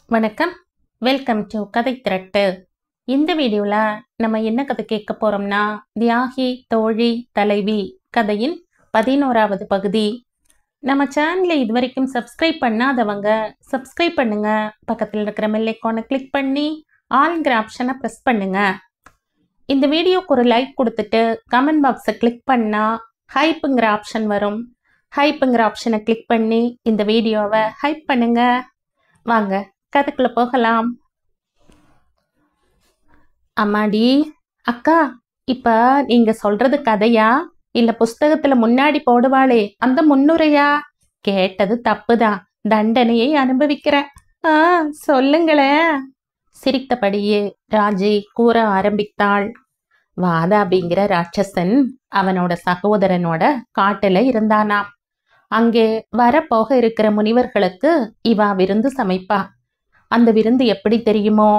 வணக்கம். Welcome to கதை திரட்டு. இந்த வீடியோவில் நம்ம என்ன கதை கேட்க போகிறோம்னா, தியாகி தோழி தலைவி கதையின் 11வது பகுதி. நம்ம சேனலை இதுவரைக்கும் சப்ஸ்கிரைப் பண்ணாதவங்க சப்ஸ்கிரைப் பண்ணுங்க. பக்கத்தில் இருக்கிற பெல் ஐகானை கிளிக் பண்ணி ஆல்ங்கிற ஆப்ஷனை ப்ரெஸ் பண்ணுங்க. இந்த வீடியோக்கு ஒரு லைக் கொடுத்துட்டு கமெண்ட் பாக்ஸை கிளிக் பண்ணால் ஹைப்புங்கிற ஆப்ஷன் வரும். ஹைப்புங்கிற ஆப்ஷனை கிளிக் பண்ணி இந்த வீடியோவை ஹைப் பண்ணுங்க. வாங்க கதைக்குள்ள போகலாம். அம்மாடி, அக்கா, இப்ப நீங்க சொல்றது கதையா இல்ல புஸ்தகத்துல முன்னாடி போடுவாளே அந்த முன்னுரையா? கேட்டது தப்புதான், தண்டனையை அனுபவிக்கிறேன். சொல்லுங்களேன். சிரித்தபடியே ராஜி கூற ஆரம்பித்தாள். வாதாபிங்கிற ராட்சசன் அவனோட சகோதரனோட காட்டுல இருந்தானாம். அங்கே வரப்போக இருக்கிற முனிவர்களுக்கு இவா விருந்து சமைப்பா. அந்த விருந்து எப்படி தெரியுமோ?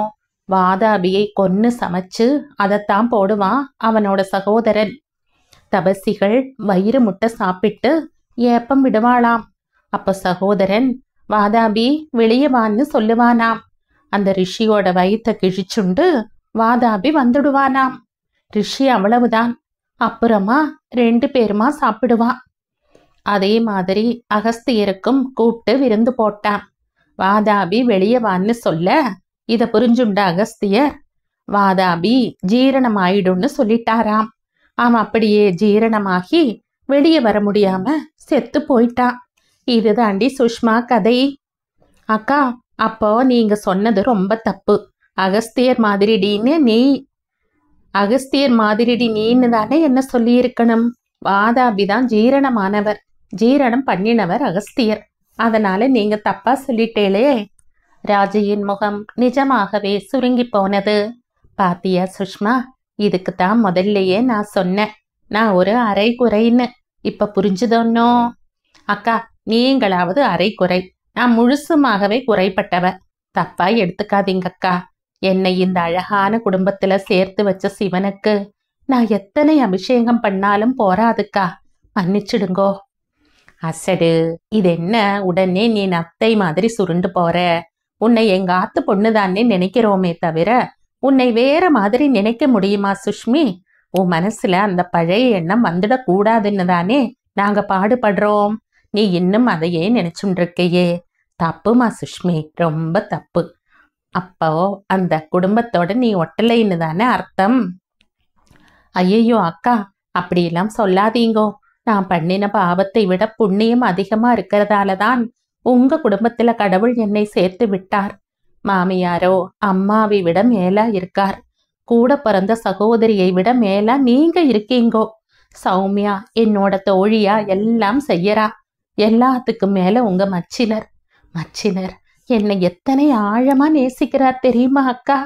வாதாபியை கொன்னு சமைச்சு அதைத்தான் போடுவான் அவனோட சகோதரன். தபசிகள் வயிறு முட்டை சாப்பிட்டு ஏப்பம் விடுவாளாம். அப்ப சகோதரன் வாதாபி வெளியே வான்னு சொல்லுவானாம். அந்த ரிஷியோட வயிற்ற கிழிச்சுண்டு வாதாபி வந்துடுவானாம். ரிஷி அவ்வளவுதான், அப்புறமா 2 பேருமா சாப்பிடுவான். அதே மாதிரி அகஸ்தியருக்கும் கூப்பிட்டு விருந்து போட்டான். வாதாபி வெளியே வான்னு சொல்ல இத புரிஞ்சுண்ட அகஸ்தியர் வாதாபி ஜீரணமாயிடும்னு சொல்லிட்டாராம். அவன் அப்படியே ஜீரணமாகி வெளியே வர முடியாம செத்து போயிட்டான். இதுதாண்டி சுஷ்மா கதை. அக்கா, அப்போ நீங்க சொன்னது ரொம்ப தப்பு. அகஸ்தியர் மாதிரிடி நீன்னு தானே என்ன சொல்லியிருக்கணும். வாதாபி தான் ஜீரணமானவர், ஜீரணம் பண்ணினவர் அகஸ்தியர். அதனால நீங்க தப்பா சொல்லிட்டேளே. ராஜியின் முகம் நிஜமாகவே சுருங்கி போனது. பாத்தியா சுஷ்மா, இதுக்கு தான் முதல்லையே நான் சொன்னேன், நான் ஒரு அரைகுறைன்னு. இப்ப புரிஞ்சுதோன்னோ? அக்கா, நீங்களாவது அரைகுறை, நான் முழுசுமாகவே குறைப்பட்டவ. தப்பா எடுத்துக்காதீங்க அக்கா. என்னை இந்த அழகான குடும்பத்துல சேர்த்து வச்ச சிவனுக்கு நான் எத்தனை அபிஷேகம் பண்ணாலும் போராதுக்கா, மன்னிச்சிடுங்கோ. அசடு, இது என்ன உடனே நீ நத்தை மாதிரி சுருண்டு போற? உன்னை எங்க ஆத்து பொண்ணுதானே நினைக்கிறோமே தவிர உன்னை வேற மாதிரி நினைக்க முடியுமா சுஷ்மி? உன் மனசுல அந்த பழைய எண்ணம் வந்துடக்கூடாதுன்னு தானே நாங்க பாடுபடுறோம். நீ இன்னும் அதையே நினைச்சுட்டு இருக்கையே. தப்புமா சுஷ்மி, ரொம்ப தப்பு. அப்போ அந்த குடும்பத்தோட நீ ஒட்டலைன்னு தானே அர்த்தம். ஐயோ அக்கா, அப்படியெல்லாம் சொல்லாதீங்கோ. நான் பண்ணின பாவத்தை விட புண்ணியம் அதிகமா இருக்கிறதால தான் உங்க குடும்பத்துல கடவுள் என்னை சேர்த்து விட்டார். மாமியாரோ அம்மாவை விட மேலா இருக்கார். கூட பிறந்த சகோதரியை விட மேலா நீங்க இருக்கீங்கோ. சௌமியா என்னோட தோழியா எல்லாம் செய்யறா. எல்லாத்துக்கும் மேல உங்க மச்சினர் என்னை எத்தனை ஆழமா நேசிக்கிறார் தெரியுமா அக்கா?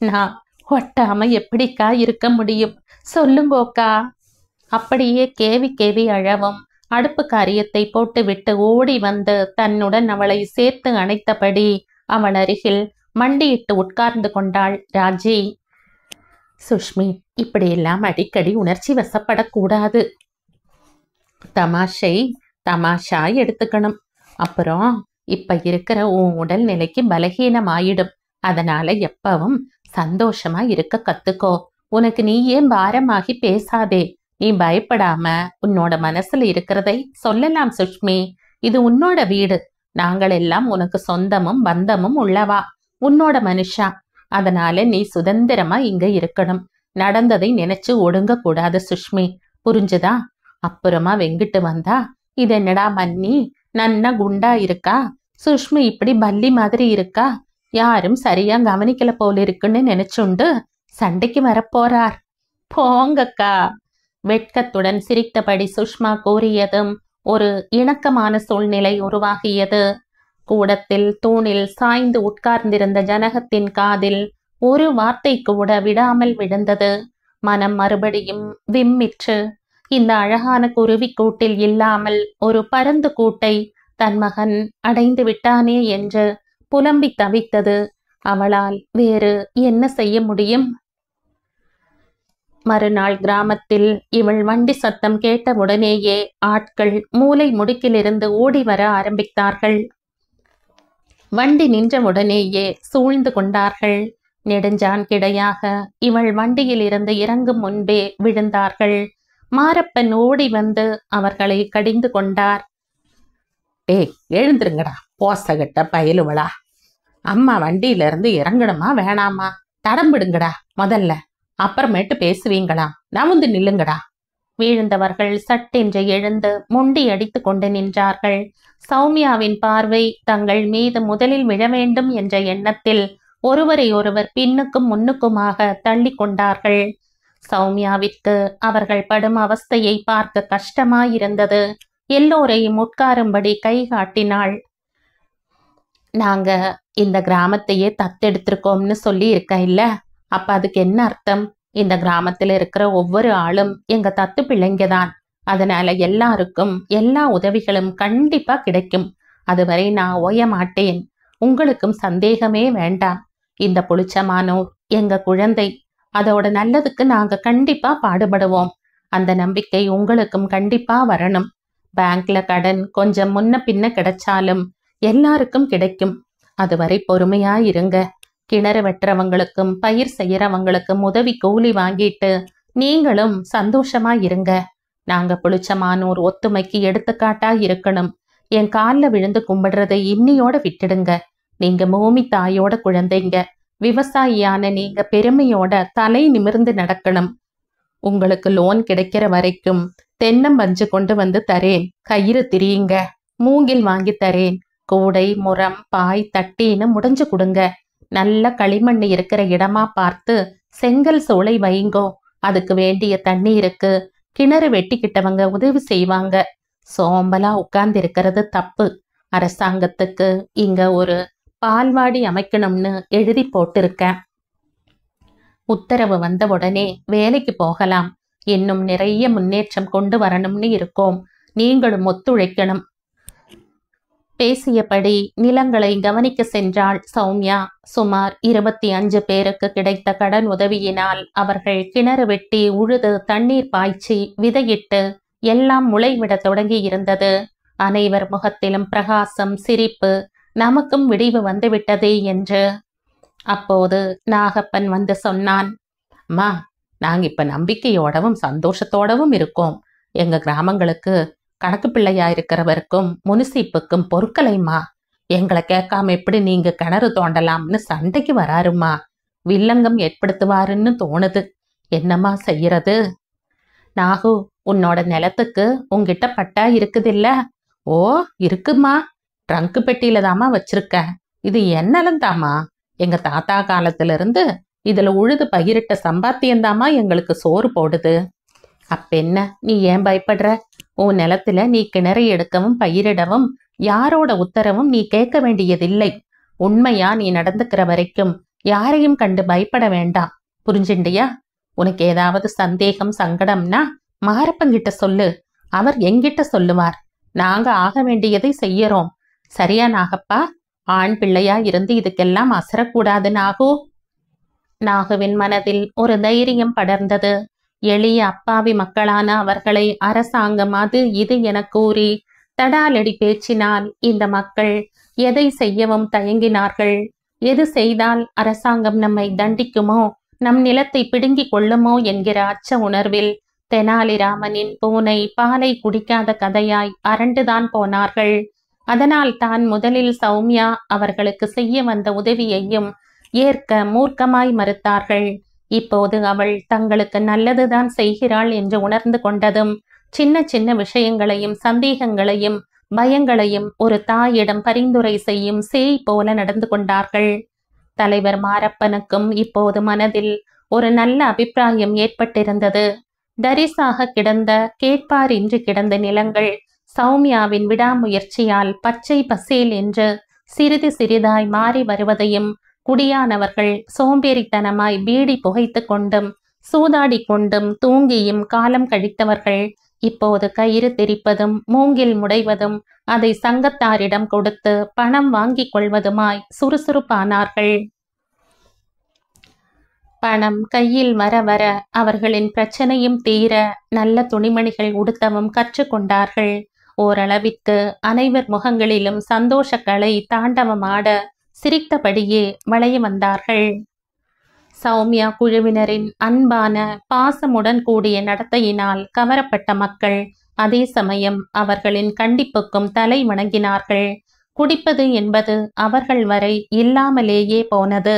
நான் ஒட்டாம எப்படிக்கா இருக்க முடியும் சொல்லுங்கோக்கா. அப்படியே கேவி அழவும் அடுப்பு காரியத்தை போட்டுவிட்டு ஓடி வந்து தன்னுடன் அவளை சேர்த்து அணைத்தபடி அவள் அருகில் மண்டியிட்டு உட்கார்ந்து கொண்டாள் ராஜி. சுஷ்மி, இப்படியெல்லாம் அடிக்கடி உணர்ச்சி வசப்படக்கூடாது. தமாஷா எடுத்துக்கணும். அப்புறம் இப்ப இருக்கிற உன் உடல் நிலைக்கு பலகீனமாயிடும். அதனால எப்பவும் சந்தோஷமா இருக்க கத்துக்கோ. உனக்கு நீயே பாரமாகி பேசாதே. நீ பயப்படாம உன்னோட மனசுல இருக்கிறதை சொல்லலாம் சுஷ்மி. இது உன்னோட வீடு. நாங்கள் எல்லாம் உனக்கு சொந்தமும் பந்தமும் உள்ளவா, உன்னோட மனுஷா. அதனால நீ சுதந்திரமா இங்க இருக்கணும். நடந்ததை நினைச்சு ஒடுங்க கூடாது சுஷ்மி, புரிஞ்சுதா? அப்புறமா வெங்கிட்டு வந்தா இது என்னடா மன்னி நன்னா குண்டா இருக்கா, சுஷ்மி இப்படி பல்லி மாதிரி இருக்கா, யாரும் சரியா கவனிக்கல போல இருக்குன்னு நினைச்சுண்டு சண்டைக்கு வரப்போறார். போங்கக்கா. வெட்கத்துடன் சிரித்தபடி சுஷ்மா கூறியதும் ஒரு இணக்கமான சூழ்நிலை உருவாகியது. கூடத்தில் தூணில் சாய்ந்து உட்கார்ந்திருந்த ஜனகத்தின் காதில் ஒரு வார்த்தை கூட விடாமல் விழுந்தது. மனம் மறுபடியும் விம்மிற்று. இந்த அழகான குருவி கூட்டில் இல்லாமல் ஒரு பருந்து கூட்டை தன் மகன் அடைந்து விட்டானே என்று புலம்பி தவித்தது. அவளால் வேறு என்ன செய்ய முடியும்? மறுநாள் கிராமத்தில் இவள் வண்டி சத்தம் கேட்டவுடனேயே ஆட்கள் மூலை முடுக்கிலிருந்து ஓடி வர ஆரம்பித்தார்கள். வண்டி நின்ற உடனேயே சூழ்ந்து கொண்டார்கள். நெடுஞ்சான் கிடையாக இவள் வண்டியில் இருந்து இறங்கும் முன்பே விழுந்தார்கள். மாரப்பன் ஓடி வந்து அவர்களை கடிந்து கொண்டார். டேய், எழுந்துருங்கடா போசகட்ட பயலுவளா. அம்மா வண்டியில இருந்து இறங்கணுமா வேணாமா? தடம்பிடுங்கடா முதல்ல, அப்புறமேட்டு பேசுவீங்களாம். நவுந்து நில்லுங்கடா. வீழ்ந்தவர்கள் சட்டென்று எழுந்து முண்டி அடித்து கொண்டு நின்றார்கள். சௌமியாவின் பார்வை தங்கள் மீது முதலில் விழ வேண்டும் என்ற எண்ணத்தில் ஒருவரை ஒருவர் பின்னுக்கும் முன்னுக்குமாக தள்ளி கொண்டார்கள். சௌமியாவிற்கு அவர்கள் படும் அவஸ்தையை பார்க்க கஷ்டமாயிருந்தது. எல்லோரையும் உட்காரும்படி கை காட்டினாள். நாங்க இந்த கிராமத்தையே தத்தெடுத்திருக்கோம்னு சொல்லி இருக்க இல்ல, அப்ப அதுக்கு என்ன அர்த்தம்? இந்த கிராமத்துல இருக்கிற ஒவ்வொரு ஆளும் எங்க தத்து பிள்ளைங்கதான். அதனால எல்லாருக்கும் எல்லா உதவிகளும் கண்டிப்பா கிடைக்கும். அதுவரை நான் ஓய மாட்டேன். உங்களுக்கும் சந்தேகமே வேண்டாம். இந்த புளிச்சமானோர் எங்க குழந்தை. அதோட நல்லதுக்கு நாங்க கண்டிப்பா பாடுபடுவோம். அந்த நம்பிக்கை உங்களுக்கும் கண்டிப்பா வரணும். பேங்க்ல கடன் கொஞ்சம் முன்ன பின்ன கிடைச்சாலும் எல்லாருக்கும் கிடைக்கும். அதுவரை பொறுமையா இருங்க. கிணறு வெட்டுறவங்களுக்கும் பயிர் செய்யறவங்களுக்கும் உதவி கூலி வாங்கிட்டு நீங்களும் சந்தோஷமா இருங்க. நாங்க புளிச்சமானோர் ஒத்துமைக்கு எடுத்துக்காட்டா இருக்கணும். என் காலில் விழுந்து கும்பிடுறதை இன்னியோட விட்டுடுங்க. நீங்க பூமி தாயோட குழந்தைங்க. விவசாயியான நீங்க பெருமையோட தலை நிமிர்ந்து நடக்கணும். உங்களுக்கு லோன் கிடைக்கிற வரைக்கும் தென்னம்பஞ்சு கொண்டு வந்து தரேன். கயிறு திரியுங்க. மூங்கில் வாங்கி தரேன். கூடை முறம் பாய் தட்டின்னு முடிஞ்சு கொடுங்க. நல்ல களிமண் இருக்கிற இடமா பார்த்து செங்கல் சோலை வைங்கோ. அதுக்கு வேண்டிய தண்ணீருக்கு கிணறு வெட்டிக்கிட்டவங்க உதவி செய்வாங்க. சோம்பலா உட்கார்ந்து இருக்கிறது தப்பு. அரசாங்கத்துக்கு இங்க ஒரு பால்வாடி அமைக்கணும்னு எழுதி போட்டிருக்கேன். உத்தரவு வந்த உடனே வேலைக்கு போகலாம். இன்னும் நிறைய முன்னேற்றம் கொண்டு வரணும்னு இருக்கோம். நீங்களும் ஒத்துழைக்கணும். பேசியபடி நிலங்களை கவனிக்க சென்றாள் சௌமியா. சுமார் 25 பேருக்கு கிடைத்த கடன் உதவியினால் அவர்கள் கிணறு வெட்டி உழுது தண்ணீர் பாய்ச்சி விதையிட்டு எல்லாம் முளைவிட தொடங்கி இருந்தது. அனைவர் முகத்திலும் பிரகாசம், சிரிப்பு. நமக்கும் விடிவு வந்துவிட்டதே என்று. அப்போது நாகப்பன் வந்து சொன்னான். அம்மா, நாங்க இப்ப நம்பிக்கையோடவும் சந்தோஷத்தோடவும் இருக்கோம். எங்க கிராமங்களுக்கு கணக்கு பிள்ளையா இருக்கிறவருக்கும் முனிசிப்புக்கும் பொறுக்கலைம்மா. எங்களை கேட்காம எப்படி நீங்க கிணறு தோண்டலாம்னு சண்டைக்கு வராருமா. வில்லங்கம் ஏற்படுத்துவாருன்னு தோணுது. என்னம்மா செய்யறது? நாகு, உன்னோட நிலத்துக்கு உங்ககிட்ட பட்டா இருக்குதில்ல? ஓ, இருக்குமா. ட்ரங்கு பெட்டியில தாமா வச்சிருக்க. இது என் நிலந்தாமா. எங்க தாத்தா காலத்துல இருந்து இதுல உழுது பயிரிட்ட சம்பாத்தியந்தாமா எங்களுக்கு சோறு போடுது. அப்பென்ன, நீ ஏன் பயப்படுற? உன் நிலத்துல நீ கிணறு எடுக்கவும் பயிரிடவும் யாரோட உத்தரவும் நீ கேட்க வேண்டியதில்லை. உண்மையா நீ நடந்துக்கிற வரைக்கும் யாரையும் கண்டு பயப்பட வேண்டாம். புரிஞ்சுண்டியா? உனக்கு ஏதாவது சந்தேகம் சங்கடம்னா மாரப்பங்கிட்ட சொல்லு. அவர் எங்கிட்ட சொல்லுவார். நாங்க ஆக வேண்டியதை செய்யறோம். சரியா நாகப்பா? ஆண் பிள்ளையா இருந்து இதுக்கெல்லாம் அசரக்கூடாது நாகு. நாகுவின் மனதில் ஒரு தைரியம் படர்ந்தது. எளிய அப்பாவி மக்களான அவர்களை அரசாங்கம் அது இது என கூறி தடாலடி பேச்சினால் இந்த மக்கள் எதை செய்யவும் தயங்கினார்கள். எது செய்தால் அரசாங்கம் நம்மை தண்டிக்குமோ, நம் நிலத்தை பிடுங்கிக் கொள்ளுமோ என்கிற அச்ச உணர்வில் தெனாலிராமனின் பூனை பாலை குடிக்காத கதையாய் அரண்டுதான் போனார்கள். அதனால் தான் முதலில் சௌமியா அவர்களுக்கு செய்ய வந்த உதவியையும் ஏற்க மூர்க்கமாய் மறுத்தார்கள். இப்போது அவள் தங்களுக்கு நல்லதுதான் செய்கிறாள் என்று உணர்ந்து கொண்டதும் சின்ன சின்ன விஷயங்களையும் சந்தேகங்களையும் பயங்களையும் ஒரு தாயிடம் பரிந்துரை செய்யும் சேய் போல நடந்து கொண்டார்கள். தலைவர் மாரப்பனுக்கும் இப்போது மனதில் ஒரு நல்ல அபிப்பிராயம் ஏற்பட்டிருந்தது. தரிசாக கிடந்த கேட்பார் இன்றி கிடந்த நிலங்கள் சௌமியாவின் விடாமுயற்சியால் பச்சை பசேல் என்று சிறிது சிறிதாய் மாறி வருவதையும், குடியானவர்கள் சோம்பேறித்தனமாய் பீடி புகைத்து கொண்டும் சூதாடி கொண்டும் தூங்கியும் காலம் கழித்தவர்கள் இப்போது கயிறு திரிப்பதும் மூங்கில் முடைவதும் அதை சங்கத்தாரிடம் கொடுத்து பணம் வாங்கிக் கொள்வதுமாய் சுறுசுறுப்பானார்கள். பணம் கையில் வர வர அவர்களின் பிரச்சனையும் தீர நல்ல துணிமணிகள் உடுத்தவும் கற்றுக்கொண்டார்கள். ஓரளவிற்கு அனைவர் முகங்களிலும் சந்தோஷக்களை தாண்டவமாட சிரித்தபடியே வளைய வந்தார்கள். சௌமியா குழுவினரின் அன்பான பாசமுடன் கூடிய நடத்தையினால் கவரப்பட்ட மக்கள் அதே சமயம் அவர்களின் கண்டிப்புக்கும் தலை வணங்கினார்கள். குடிப்பது என்பது அவர்கள் வரை இல்லாமலேயே போனது.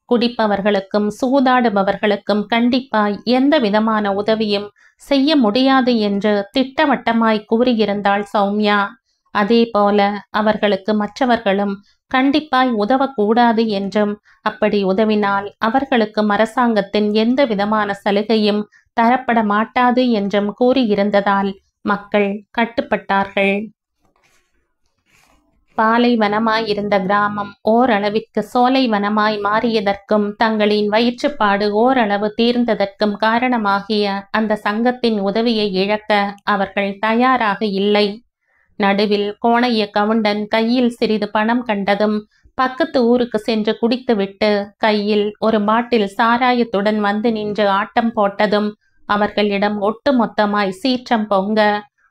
குடிப்பவர்களுக்கும் சூதாடுபவர்களுக்கும் கண்டிப்பாய் எந்த விதமான உதவியும் செய்ய முடியாது என்று திட்டவட்டமாய் கூறியிருந்தாள் சௌமியா. அதே போல அவர்களுக்கு மற்றவர்களும் கண்டிப்பாய் உதவக்கூடாது என்றும், அப்படி உதவினால் அவர்களுக்கு அரசாங்கத்தின் எந்த விதமான சலுகையும் தரப்பட மாட்டாது என்றும் கூறியிருந்ததால் மக்கள் கட்டுப்பட்டார்கள். பாலைவனமாயிருந்த கிராமம் ஓரளவிற்கு சோலைவனமாய் மாறியதற்கும் தங்களின் வயிற்றுப்பாடு ஓரளவு தீர்ந்ததற்கும் காரணமாகிய அந்த சங்கத்தின் உதவியை இழக்க அவர்கள் தயாராக இல்லை. நடுவில் கோணைய கவுண்டன் கையில் சிறிது பணம் கண்டதும் பக்கத்து ஊருக்கு சென்று குடித்துவிட்டு கையில் ஒரு பாட்டில் சாராயத்துடன் வந்து நின்று ஆட்டம் போட்டதும் அவர்களிடம் ஒட்டுமொத்தமாய் சீற்றம் பொங்க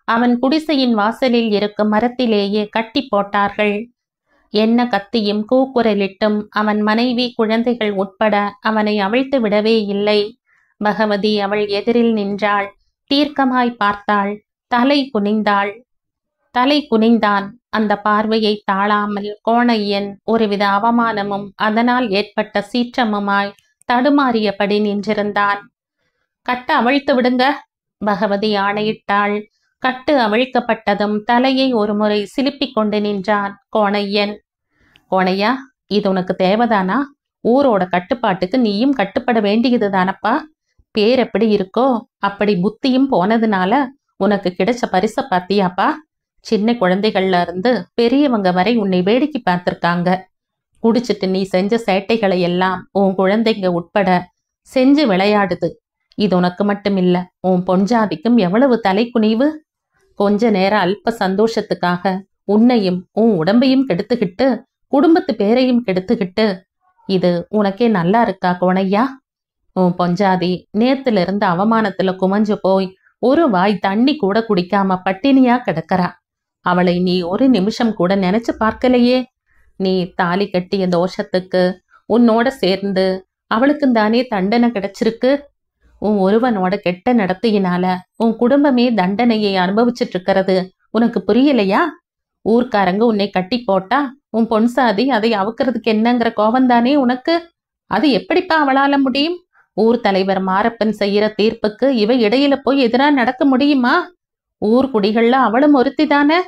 அவன் குடிசையின் வாசலில் இருக்கும் மரத்திலேயே கட்டி போட்டார்கள். என்ன கத்தியும் கூக்குரலிட்டும் அவன் மனைவி குழந்தைகள் உட்பட அவனை அவிழ்த்து விடவே இல்லை. பகவதி அவள் எதிரில் நின்றாள். தீர்க்கமாய் பார்த்தாள். தலை குனிந்தான். அந்த பார்வையை தாழாமல் கோணையன் ஒருவித அவமானமும் அதனால் ஏற்பட்ட சீற்றமுமாய் தடுமாறியபடி நின்றிருந்தான். கட்ட அவிழ்த்து விடுங்க, பகவதி ஆணையிட்டாள். கட்டு அவிழ்க்கப்பட்டதும் தலையை ஒரு முறை சிலுப்பிக் கொண்டு நின்றான் கோணையன். கோணையா, இது உனக்கு தேவைதானா? ஊரோட கட்டுப்பாட்டுக்கு நீயும் கட்டுப்பட வேண்டியது தானப்பா. பேர் எப்படி இருக்கோ அப்படி புத்தியும் போனதுனால உனக்கு கிடைச்ச பரிசை பார்த்தியாப்பா? சின்ன குழந்தைகள்ல இருந்து பெரியவங்க வரை உன்னை வேடிக்கை பார்த்திருக்காங்க. குடிச்சிட்டு நீ செஞ்ச சேட்டைகளை எல்லாம் உன் குழந்தைங்க உட்பட செஞ்சு விளையாடுது. இது உனக்கு மட்டுமில்ல, உன் பொஞ்சாதிக்கும் எவ்வளவு தலைக்குனிவு. கொஞ்ச நேரம் அல்ப சந்தோஷத்துக்காக உன்னையும் உன் உடம்பையும் கெடுத்துக்கிட்டு குடும்பத்து பேரையும் கெடுத்துக்கிட்டு இது உனக்கே நல்லா இருக்கா கோணையா? உன் பொஞ்சாதி நேத்துல இருந்து அவமானத்துல குமஞ்சு போய் ஒரு வாய் தண்ணி கூட குடிக்காம பட்டினியா கிடக்கிறா. அவளை நீ ஒரு நிமிஷம் கூட நினைச்சு பார்க்கலையே. நீ தாலி கட்டிய தோஷத்துக்கு உன்னோட சேர்ந்து அவளுக்கும் தானே தண்டனை கிடைச்சிருக்கு. உன் ஒருவனோட கெட்ட நடத்தையினால உன் குடும்பமே தண்டனையை அனுபவிச்சுட்டு இருக்கிறது உனக்கு புரியலையா? ஊர்க்காரங்க உன்னை கட்டி போட்டா உன் பொன்சாதி அதை அவுக்கிறதுக்கு என்னங்கிற கோபந்தானே உனக்கு. அது எப்படிப்பா அவளால முடியும்? ஊர் தலைவர் மாரப்பன் செய்யற தீர்ப்புக்கு இவ இடையில போய் எதிரா நடக்க முடியுமா? ஊர் குடிகள்ல அவளும் ஒருத்தி தானே.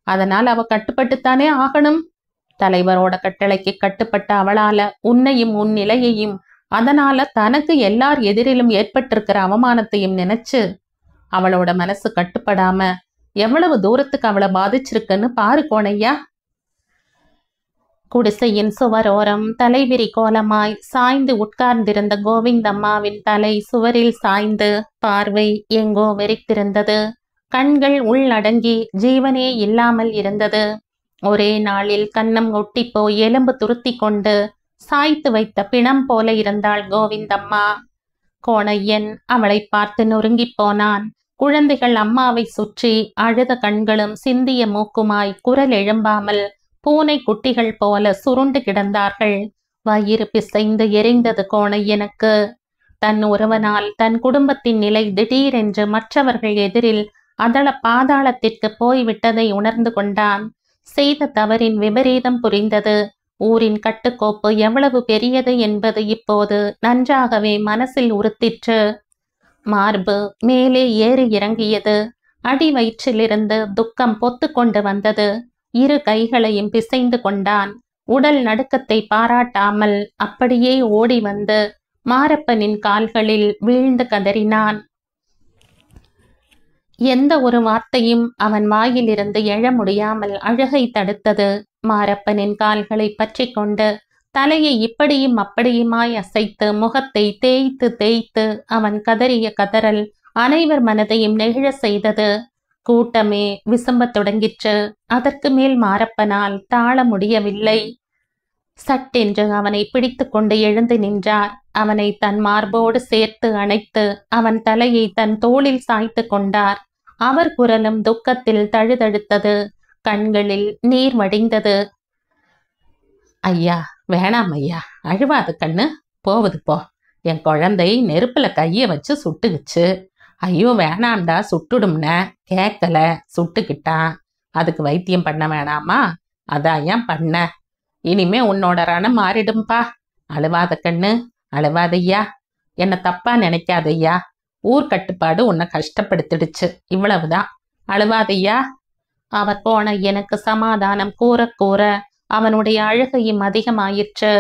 அதனால் அவ கட்டுப்பட்டுத்தானே ஆகணும். தலைவரோட கட்டளைக்கு கட்டுப்பட்ட அவளால உன்னையும் உன் நிலையையும் அதனால தனக்கு எல்லார் எதிரிலும் ஏற்பட்டிருக்கிற அவமானத்தையும் நினைச்சு அவளோட மனசு கட்டுப்படாம எவ்வளவு தூரத்துக்கு அவளை பாதிச்சிருக்குன்னு பாரு கோணையா. குடிசையின் சுவரோரம் தலைவிரி கோலமாய் சாய்ந்து உட்கார்ந்திருந்த கோவிந்தம்மாவின் தலை சுவரில் சாய்ந்து பார்வை எங்கோ வெறித்திருந்தது. கண்கள் உள்ளடங்கி ஜீவனே இல்லாமல் இருந்தது. ஒரே நாளில் கன்னம் ஒட்டிப்போய் எலும்பு துருத்தி கொண்டு சாய்த்து வைத்த பிணம் போல இருந்தாள் கோவிந்தம்மா. கோணையன் அவளை பார்த்து நொறுங்கி போனான். குழந்தைகள் அம்மாவை சுற்றி அழுத கண்களும் சிந்திய மூக்குமாய் குரல் எழும்பாமல் பூனை குட்டிகள் போல சுருண்டு கிடந்தார்கள். வயிறு பிசைந்து எரிந்தது கோணையனுக்கு. தன் ஒருவனால் தன் குடும்பத்தின் நிலை திடீரென்று மற்றவர்கள் எதிரில் அதள பாதாளத்திற்கு போய்விட்டதை உணர்ந்து கொண்டான். செய்த தவறின் விபரீதம் புரிந்தது. ஊரின் கட்டுக்கோப்பு எவ்வளவு பெரியது என்பது இப்போது நன்றாகவே மனசில் உறுத்திற்று. மார்பு மேலே ஏறி இறங்கியது. அடி வயிற்றிலிருந்து துக்கம் பொத்து கொண்டு வந்தது. இரு கைகளையும் பிசைந்து கொண்டான். உடல் நடுக்கத்தை பாராட்டாமல் அப்படியே ஓடி வந்து மாரப்பனின் கால்களில் வீழ்ந்து கதறினான். எந்த ஒரு வார்த்தையும் அவன் வாயிலிருந்து எழ முடியாமல் அழுகை தடுத்தது. மாரப்பனின் கால்களை பற்றி கொண்டு தலையை இப்படியும் அப்படியுமாய் அசைத்து முகத்தை தேய்த்து தேய்த்து அவன் கதறிய கதறல் அனைவர் மனதையும் நெகிழ செய்தது. கூட்டமே விசும்பத் தொடங்கிற்று. அதற்கு மேல் மாரப்பனால் தாழ முடியவில்லை. சட்டென்று அவனை பிடித்து கொண்டு எழுந்து நின்றார். அவனை தன் மார்போடு சேர்த்து அணைத்து அவன் தலையை தன் தோளில் சாய்த்து கொண்டார். அவர் குரலும் துக்கத்தில் தழுதழுத்தது. கண்களில் நீர் வடிந்தது. ஐயா, வேணாம் ஐயா, அழுவாது கண்ணு, போவது போ. என் குழந்தை நெருப்புல கைய வச்சு சுட்டுக்குச்சு. ஐயோ வேணாம்டா, சுட்டுடும்ன கேட்கல, சுட்டுக்கிட்டான். அதுக்கு வைத்தியம் பண்ண வேணாமா? அதான் ஏன் பண்ண. இனிமே உன்னோட ரணம் மாறிடும்பா. அழுவாத கண்ணு, அழுவாதையா. என்னை தப்பா நினைக்காதையா. ஊர் கட்டுப்பாடு உன்னை கஷ்டப்படுத்திடுச்சு, இவ்வளவுதான். அழுவாதையா. அவர் போன எனக்கு சமாதானம் கூற கூற அவனுடைய அழுகையும் அதிகமாயிற்று.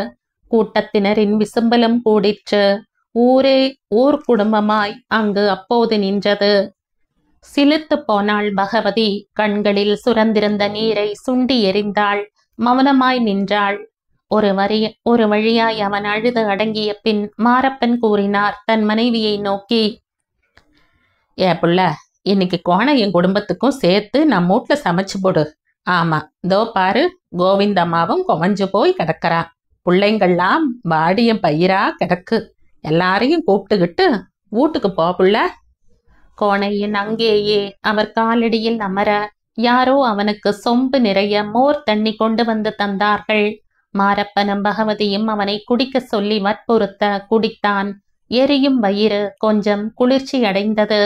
கூட்டத்தினரின் விசும்பலும் கூடிற்று. ஊர் குடும்பமாய் அங்கு அப்போது நின்றது. சிலிர்த்து போனாள் பகவதி. கண்களில் சுரந்திருந்த நீரை சுண்டி எறிந்தாள். மௌனமாய் நின்றாள். ஒரு வழியாய் அவன் அழுது அடங்கிய பின் மாரப்பன் கூறினார் தன் மனைவியை நோக்கி, ஏ புள்ள, இன்னைக்கு கோணையும் குடும்பத்துக்கும் சேர்த்து நம்ம வீட்டுல சமைச்சு போடு. ஆமா, தோ பாரு, கோவிந்தம்மாவும் குவஞ்சு போய் கிடக்கிறா. பிள்ளைங்கள்லாம் வாடியம் பயிரா கிடக்கு. எல்லாரையும் கூப்பிட்டுக்கிட்டு வீட்டுக்கு போ புள்ள. கோணையின் அங்கேயே அவர் காலடியில் அமர யாரோ அவனுக்கு சொம்பு நிறைய மோர் தண்ணி கொண்டு வந்து தந்தார்கள். மாரப்பனும் பகவதியும் அவனை குடிக்க சொல்லி வற்புறுத்த குடித்தான். எரியும் வயிறு கொஞ்சம் குளிர்ச்சி அடைந்தது.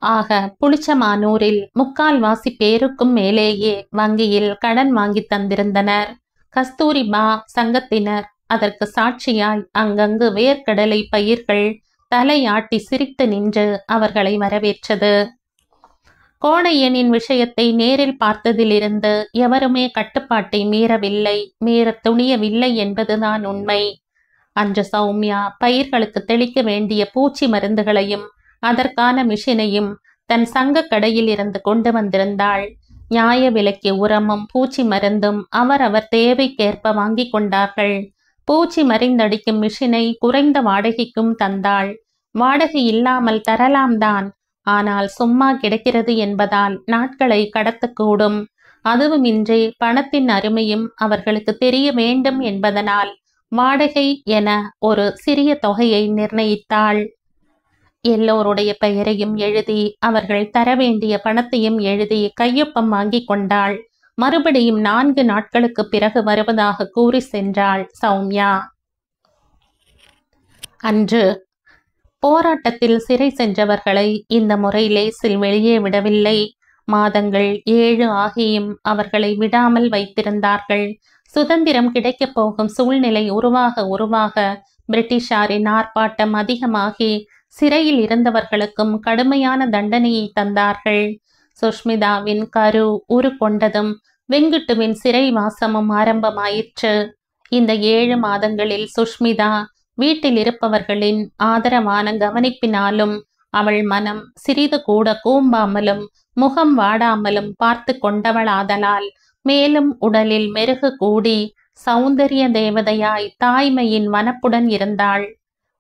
ஆக புளிச்சமானூரில் 3/4 பேருக்கும் மேலேயே வங்கியில் கடன் வாங்கி தந்திருந்தனர். கஸ்தூரிபா சங்கத்தினர் அதற்கு சாட்சியாய் அங்கங்கு வேர்க்கடலை பயிர்கள் தலையாட்டி சிரித்து நின்று அவர்களை வரவேற்றது. கோணையனின் விஷயத்தை நேரில் பார்த்ததிலிருந்து எவருமே கட்டுப்பாட்டை மீற துணியவில்லை என்பதுதான் உண்மை. அன்று சௌமியா பயிர்களுக்கு தெளிக்க வேண்டிய பூச்சி மருந்துகளையும் அதற்கான மிஷினையும் தன் சங்க கடையில் இருந்து கொண்டு வந்திருந்தாள். நியாய விலைக்கு உரமும் பூச்சி மருந்தும் அவரவர் தேவைக்கேற்ப வாங்கி கொண்டார்கள். பூச்சி மருந்தடிக்கும் மிஷினை குறைந்த வாடகைக்கும் தந்தாள். வாடகை இல்லாமல் தரலாம் தான், ஆனால் சும்மா கிடைக்கிறது என்பதால் நாட்களை கடத்தக்கூடும். அதுவுமின்றி பணத்தின் அருமையும் அவர்களுக்கு தெரிய வேண்டும் என்பதனால் வாடகை என ஒரு சிறிய தொகையை நிர்ணயித்தாள். எல்லோருடைய பெயரையும் எழுதி அவர்கள் தர வேண்டிய பணத்தையும் எழுதி கையொப்பம் வாங்கி கொண்டாள். மறுபடியும் 4 நாட்களுக்கு பிறகு வருவதாக கூறி சென்றாள் சௌமியா. அன்று போராட்டத்தில் சிறை சென்றவர்களை இந்த முறை லேசில் வெளியே விடவில்லை. மாதங்கள் 7 ஆகியும் அவர்களை விடாமல் வைத்திருந்தார்கள். சுதந்திரம் கிடைக்கப் போகும் சூழ்நிலை உருவாக பிரிட்டிஷாரின் ஆர்ப்பாட்டம் அதிகமாகி சிறையில் இருந்தவர்களுக்கும் கடுமையான தண்டனையை தந்தார்கள். சுஷ்மிதாவின் கரு உரு கொண்டதும் வெங்குட்டுவின் சிறை வாசமும் ஆரம்பமாயிற்று. இந்த 7 மாதங்களில் சுஷ்மிதா வீட்டில் இருப்பவர்களின் ஆதரவான கவனிப்பினாலும் அவள் மனம் சிறிது கூட கூம்பாமலும் முகம் வாடாமலும் பார்த்து கொண்டவளாதலால் மேலும் உடலில் மெருகு கூடி சௌந்தரிய தேவதையாய் தாய்மையின் வனப்புடன் இருந்தாள்.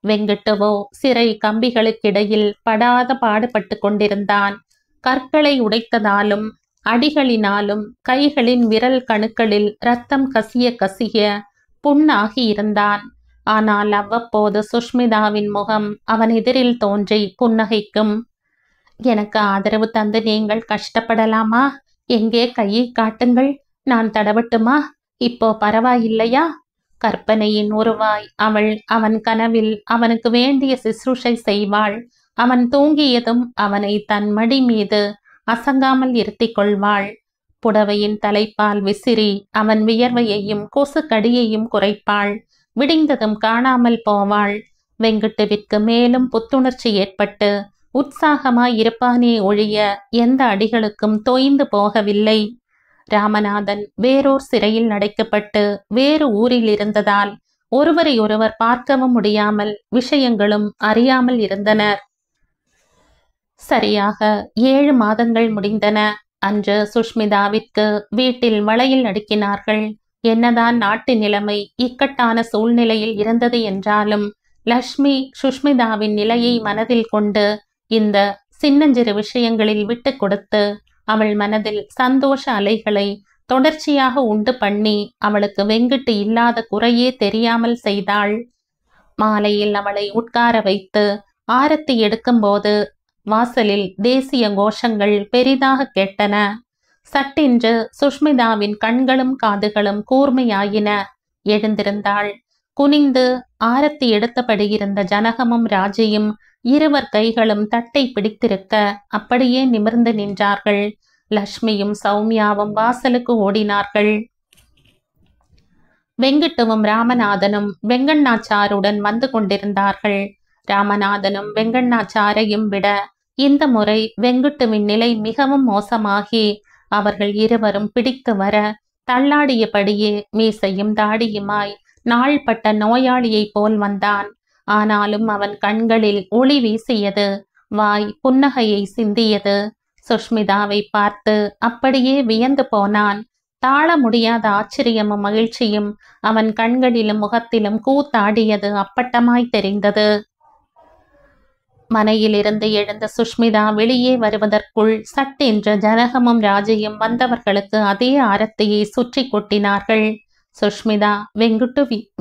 வெங்குட்டுவோ சிறை கம்பிகளுக்கிடையில் படாத பாடுபட்டு கொண்டிருந்தான். கற்களை உடைத்ததாலும் அடிகளினாலும் கைகளின் விரல் கணுக்களில் இரத்தம் கசிய புண்ணாகி இருந்தான். ஆனால் அவ்வப்போது சுஷ்மிதாவின் முகம் அவன் எதிரில் தோன்றி புன்னகைக்கும். எனக்கு ஆதரவு தந்து நீங்கள் கஷ்டப்படலாமா? எங்கே கையை காட்டுங்கள், நான் தடவட்டுமா? இப்போ பரவாயில்லையா? கற்பனையின் உருவாய் அவள் அவன் கனவில் அவனுக்கு வேண்டிய சிசுஷை செய்வாள். அவன் தூங்கியதும் அவனை தன் மடி மீது அசங்காமல் இருத்தி கொள்வாள். புடவையின் தலைப்பால் விசிறி அவன் வியர்வையையும் கொசு கடியையும் குறைப்பாள். விடிந்ததும் காணாமல் போவாள். வெங்குட்டுவிற்கு மேலும் புத்துணர்ச்சி ஏற்பட்டு உற்சாகமாய் இருப்பானே ஒழிய எந்த அடிகளுக்கும் தோய்ந்து போகவில்லை. ராமநாதன் வேறோர் சிறையில் அடைக்கப்பட்டு வேறு ஊரில் இருந்ததால் ஒருவரை ஒருவர் பார்க்கவும் முடியாமல் விஷயங்களும் அறியாமல் இருந்தனர். சரியாக 7 மாதங்கள் முடிந்தன. அன்று சுஷ்மிதாவிற்கு வீட்டில் வளையல் அடுக்கினார்கள். என்னதான் நாட்டு நிலைமை இக்கட்டான சூழ்நிலையில் இருந்தது என்றாலும் லக்ஷ்மி சுஷ்மிதாவின் நிலையை மனதில் கொண்டு இந்த சின்னஞ்சிறு விஷயங்களில் விட்டு கொடுத்து அவள் மனதில் சந்தோஷ அலைகளை தொடர்ச்சியாக உண்டு பண்ணி அவளுக்கு வெங்குட்டு இல்லாத குறையே தெரியாமல் செய்தாள். மாலையில் அவளை உட்கார வைத்து ஆரத்தி எடுக்கும்போது வாசலில் தேசிய கோஷங்கள் பெரிதாக கேட்டன. சட்டென்று சுஷ்மிதாவின் கண்களும் காதுகளும் கூர்மையாயின. எழுந்திருந்தாள். குனிந்து ஆரத்தி எடுத்தபடி இருந்த ஜனகமும் ராஜியும் இருவர் கைகளும் தட்டை பிடித்திருக்க அப்படியே நிமிர்ந்து நின்றார்கள். லட்சுமியும் சௌமியாவும் வாசலுக்கு ஓடினார்கள். வெங்கட்டுவும் ராமநாதனும் வெங்கண்ணாச்சாருடன் வந்து கொண்டிருந்தார்கள். ராமநாதனும் வெங்கண்ணாச்சாரையும் விட இந்த முறை வெங்குட்டுவின் நிலை மிகவும் மோசமாகி அவர்கள் இருவரும் பிடித்து வர தள்ளாடியபடியே மீசையும் தாடியுமாய் நாள்பட்ட நோயாளியைப் போல் வந்தான். ஆனாலும் அவன் கண்களில் ஒளி வீசியது. வாய் புன்னகையை சிந்தியது. சுஷ்மிதாவை பார்த்து அப்படியே வியந்து போனான். தாழ முடியாத ஆச்சரியமும் மகிழ்ச்சியும் அவன் கண்களிலும் முகத்திலும் கூத்தாடியது அப்பட்டமாய் தெரிந்தது. மனையிலிருந்து எழுந்த சுஷ்மிதா வெளியே வருவதற்குள் சட்டென்று ஜனகமும் ராஜையும் வந்தவர்களுக்கு அதே ஆரத்தியை சுற்றி கொட்டினார்கள். சுஷ்மிதா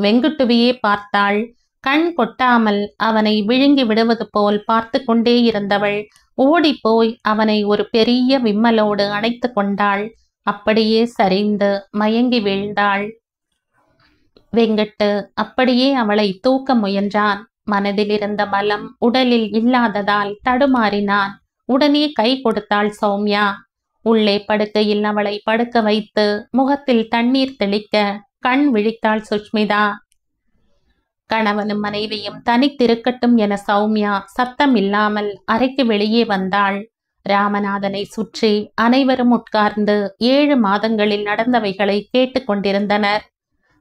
வெங்குட்டுவியே பார்த்தாள். கண் கொட்டாமல் அவனை விழுங்கி விடுவது போல் பார்த்து கொண்டே இருந்தவள் ஓடிப்போய் அவனை ஒரு பெரிய விம்மலோடு அணைத்து கொண்டாள். அப்படியே சரிந்து மயங்கி வீழ்ந்தாள். வெங்கட்டு அப்படியே அவளை தூக்க முயன்றான். மனதில் இருந்த பலம் உடலில் இல்லாததால் தடுமாறினான். உடனே கை கொடுத்தாள் சௌமியா. உள்ளே படுக்கையில் அவளை படுக்க வைத்து முகத்தில் தண்ணீர் தெளிக்க கண் விழித்தாள் சுஷ்மிதா. கணவனும் மனைவியும் தனித்திருக்கட்டும் என சௌமியா சத்தம் இல்லாமல் அறைக்கு வெளியே வந்தாள். ராமநாதனை சுற்றி அனைவரும் உட்கார்ந்து 7 மாதங்களில் நடந்தவைகளை கேட்டுக்கொண்டிருந்தனர்.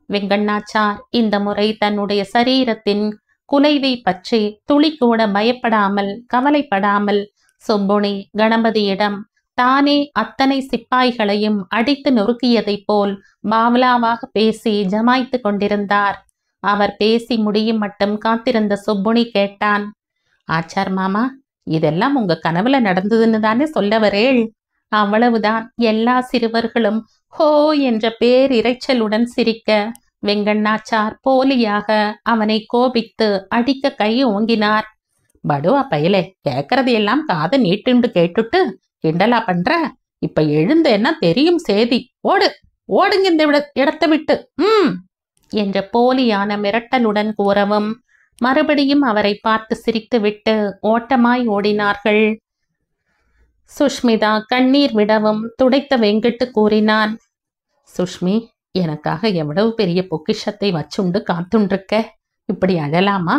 வெங்கண்ணாச்சார் இந்த முறை தன்னுடைய சரீரத்தின் குலைவை பற்றி துளிக்கூட பயப்படாமல் கவலைப்படாமல் சுப்புனி கணபதியிடம் தானே அத்தனை சிப்பாய்களையும் அடித்து நொறுக்கியதைப் போல் பாவலாவாக பேசி ஜமாய்த்து கொண்டிருந்தார். அவர் பேசி முடியும் மட்டும் காத்திருந்த சுப்புனி கேட்டான், ஆச்சார் மாமா, இதெல்லாம் உங்க கனவுல நடந்ததுன்னு தானே சொல்ல வரேள்? அவ்வளவுதான். எல்லா சிறுவர்களும் ஹோ என்ற பேரிரைச்சலுடன் சிரிக்க வெங்கண்ணாச்சார் போலியாக அவனை கோபித்து அடிக்க கை ஓங்கினார். படுவா பயலே, கேட்கறது எல்லாம் காதை நீட்டுண்டு கேட்டுட்டு கிண்டலா பண்ற? இப்ப எழுந்தேன்னா தெரியும் சேதி. ஓடுங்க இந்த இடத்தை விட்டு என்ற போலியான மிரட்டலுடன் கூறவும் மறுபடியும் அவரை பார்த்து சிரித்துவிட்டு ஓட்டமாய் ஓடினார்கள். சுஷ்மிதா கண்ணீர் விடவும் துடைத்த வெங்கட்டு கூறினான், சுஷ்மி, எனக்காக எவ்வளவு பெரிய பொக்கிஷத்தை வச்சுண்டு காத்துண்டிருக்க. இப்படி அழலாமா?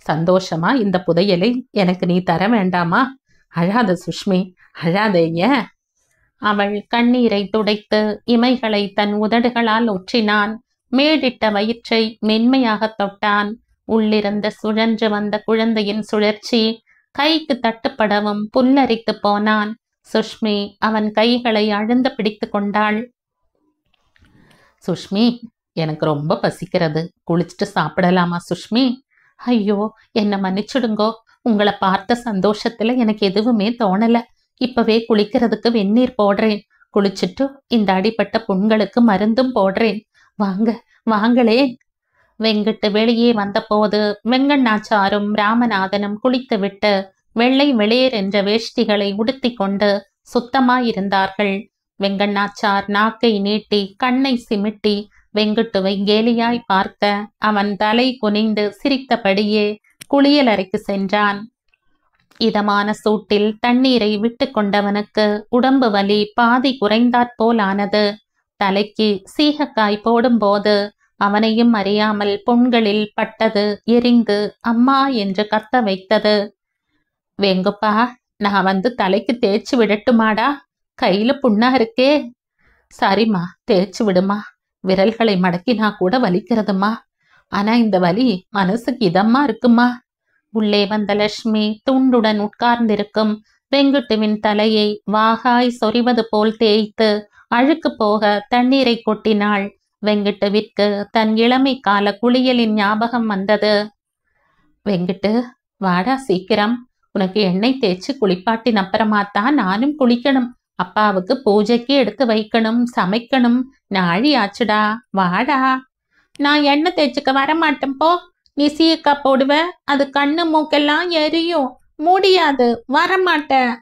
சந்தோஷமா இந்த புதையலை எனக்கு நீ தர வேண்டாமா? அழாத சுஷ்மி, அழாதேங்க. அவள் கண்ணீரை துடைத்து இமைகளை தன் உதடுகளால் ஒற்றினான். மேடிட்ட வயிற்றை மென்மையாக தொட்டான். உள்ளிருந்து சுழன்று வந்த குழந்தையின் சுழற்சி கைக்கு தட்டுப்படவும் புல்லரித்து போனான். சுஷ்மி அவன் கைகளை அழுந்த பிடித்து கொண்டாள். சுஷ்மி, எனக்கு ரொம்ப பசிக்கிறது, குளிச்சுட்டு சாப்பிடலாமா சுஷ்மி? ஐயோ, என்னை மன்னிச்சுடுங்கோ. உங்களை பார்த்த சந்தோஷத்துல எனக்கு எதுவுமே தோணல. இப்பவே குளிக்கிறதுக்கு வெந்நீர் போடுறேன். குளிச்சுட்டு இந்த அடிப்பட்ட புண்களுக்கு மருந்தும் போடுறேன். வாங்களே. வெங்கட்டு வெளியே வந்தபோது வெங்கண்ணாச்சாரும் ராமநாதனும் குளித்துவிட்டு வெள்ளை வெளியேர் என்ற வேஷ்டிகளை உடுத்தி கொண்டு சுத்தமாயிருந்தார்கள். வெங்கண்ணாச்சார் நாக்கை நீட்டி கண்ணை சிமிட்டி வெங்குட்டுவை கேலியாய் பார்க்க அவன் தலை குனிந்து சிரித்தபடியே குளியலறைக்கு சென்றான். இதமான சூட்டில் தண்ணீரை விட்டு கொண்டவனுக்கு உடம்பு வலி பாதி குறைந்தாற்போல் ஆனது. தலைக்கு சீகக்காய் போடும்போது அவனையும் அறியாமல் புண்களில் பட்டது எரிந்து அம்மா என்று கத்த வைத்தது. வெங்குப்பா, நான் வந்து தலைக்கு தேய்ச்சி விடட்டுமாடா? கையில புண்ணா இருக்கே. சரிம்மா, தேய்ச்சி விடுமா. விரல்களை மடக்கினா கூட வலிக்கிறதுமா. ஆனா இந்த வலி மனசுக்கு இதமா இருக்குமா. உள்ளே வந்த லட்சுமி துண்டுடன் உட்கார்ந்திருக்கும் வெங்குட்டுவின் தலையை வாகாய் சொறிவது போல் தேய்த்து அழுக்கு போக தண்ணீரை கொட்டினாள். வெங்குட்டுவிற்கு தன் இளமை கால குளியலின் ஞாபகம் வந்தது. வெங்குட்டு, வாடா சீக்கிரம். உனக்கு எண்ணெய் தேய்ச்சி குளிப்பாட்டின் அப்புறமாத்தான் நானும் குளிக்கணும். அப்பாவுக்கு பூஜைக்கு எடுத்து வைக்கணும், சமைக்கணும். நாழி ஆச்சுடா, வாடா. நான் எண்ணெய் தேய்ச்சிக்க வரமாட்டேன் போ. நீ சீயக்கா போடுவ, அது கண்ணு மூக்கெல்லாம் எரியும். முடியாது, வரமாட்டேன்.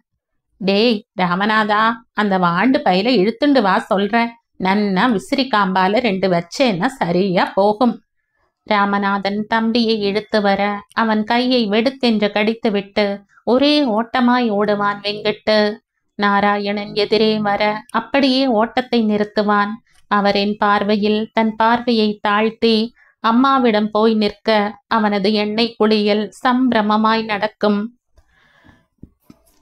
டேய் ராமநாதா, அந்த வாண்டு பையில இழுத்துண்டு வா சொல்றேன். நன்னா விசிறி காம்பால 2 வச்சேன்னா சரியா போகும். ராமநாதன் தம்பியை இழுத்து வர அவன் கையை வெடுக்கென்று கடித்து விட்டு ஒரே ஓட்டமாய் ஓடுவான் வெங்கட்டு. நாராயணன் எதிரே வர அப்படியே ஓட்டத்தை நிறுத்துவான். அவரின் பார்வையில் தன் பார்வையை தாழ்த்தி அம்மாவிடம் போய் நிற்க அவனது எண்ணெய் குளியல் சம்பிரமமாய் நடக்கும்.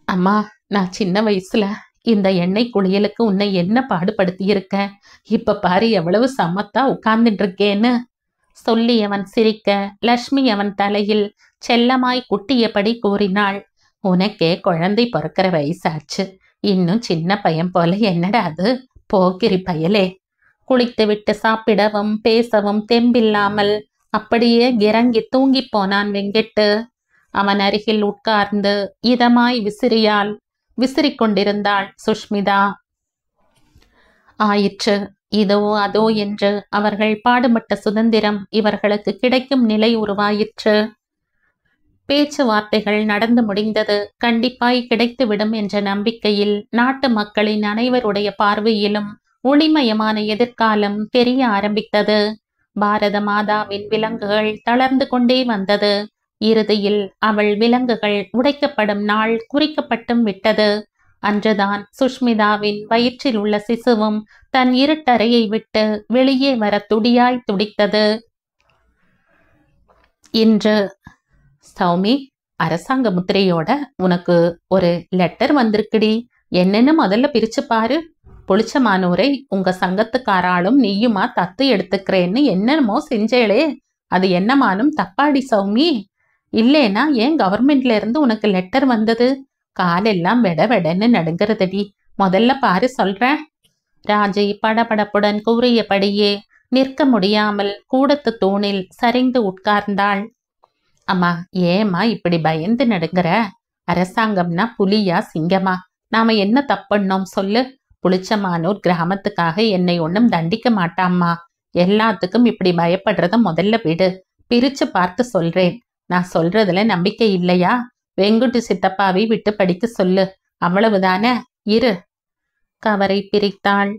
அம்மா, நான் சின்ன வயசுல இந்த எண்ணெய் குளியலுக்கு உன்னை என்ன பாடுபடுத்தி இருக்கேன். இப்ப பாரு எவ்வளவு சமத்தா உட்கார்ந்துட்டு இருக்கேன்னு சொல்லி அவன் சிரிக்க லட்சுமி அவன் தலையில் செல்லமாய் குட்டியபடி கூறினாள். உனக்கே குழந்தை பிறக்கிற வயசாச்சு, இன்னும் சின்ன பையன் போல என்னடா அது, போக்கிரி பயலே. குளித்து விட்டு சாப்பிடவும் பேசவும் தெம்பில்லாமல் அப்படியே கிறங்கி தூங்கி போனான் வெங்கட்டு. அவன் அருகில் உட்கார்ந்து இதமாய் விசிறிக் கொண்டிருந்தாள் சுஷ்மிதா. ஆயிற்று, இதோ அதோ என்று அவர்கள் பாடுபட்ட சுதந்திரம் இவர்களுக்கு கிடைக்கும் நிலை உருவாயிற்று. பேச்சுவார்த்தைகள் நடந்து முடிந்தது. கண்டிப்பாய் கிடைத்துவிடும் என்ற நம்பிக்கையில் நாட்டு மக்களின் அனைவருடைய பார்வையிலும் ஒளிமயமான எதிர்காலம் தெரிய ஆரம்பித்தது. பாரத மாதாவின் விலங்குகள் தளர்ந்து கொண்டே வந்தது. இறுதியில் அவள் விலங்குகள் உடைக்கப்படும் நாள் குறிக்கப்பட்டும் விட்டது. அன்றுதான் சுஷ்மிதாவின் வயிற்றில் உள்ள சிசுவும் தன் இருட்டறையை விட்டு வெளியே வர துடியாய் துடித்தது. இன்று சௌமி, அரசாங்க முத்திரையோட உனக்கு ஒரு லெட்டர் வந்திருக்குடி. என்னன்னு முதல்ல பிரிச்சு பாரு. புளிச்சமானூரை உங்க சங்கத்துக்காராலும் நீயுமா தத்து எடுத்துக்கிறேன்னு என்னமோ செஞ்சேளே, அது என்னமானும் தப்பாடி சௌமி. இல்லேனா ஏன் கவர்மெண்ட்ல இருந்து உனக்கு லெட்டர் வந்தது? காலெல்லாம் வெட வெடன்னு நடுங்கிறதடி. முதல்ல பாரு சொல்றேன். ராஜை படபடப்புடன் கூறியபடியே நிற்க முடியாமல் கூடத்து தூணில் சரிந்து உட்கார்ந்தாள். அம்மா, ஏமா இப்படி பயந்து நடுங்கிற? அரசாங்கம்னா புலியா சிங்கமா? நாம என்ன தப்பண்ணோம் சொல்லு? புளிச்சமானூர் கிராமத்துக்காக என்னை ஒன்னும் தண்டிக்க மாட்டாம்மா. எல்லாத்துக்கும் இப்படி பயப்படுறத முதல்ல விடு. பிரிச்சு பார்த்து சொல்றேன். நான் சொல்றதுல நம்பிக்கை இல்லையா? வெங்குட்டு சித்தப்பாவை விட்டு படிக்க சொல்லு, அவ்வளவுதானே. இரு. கவரை பிரித்தாள்.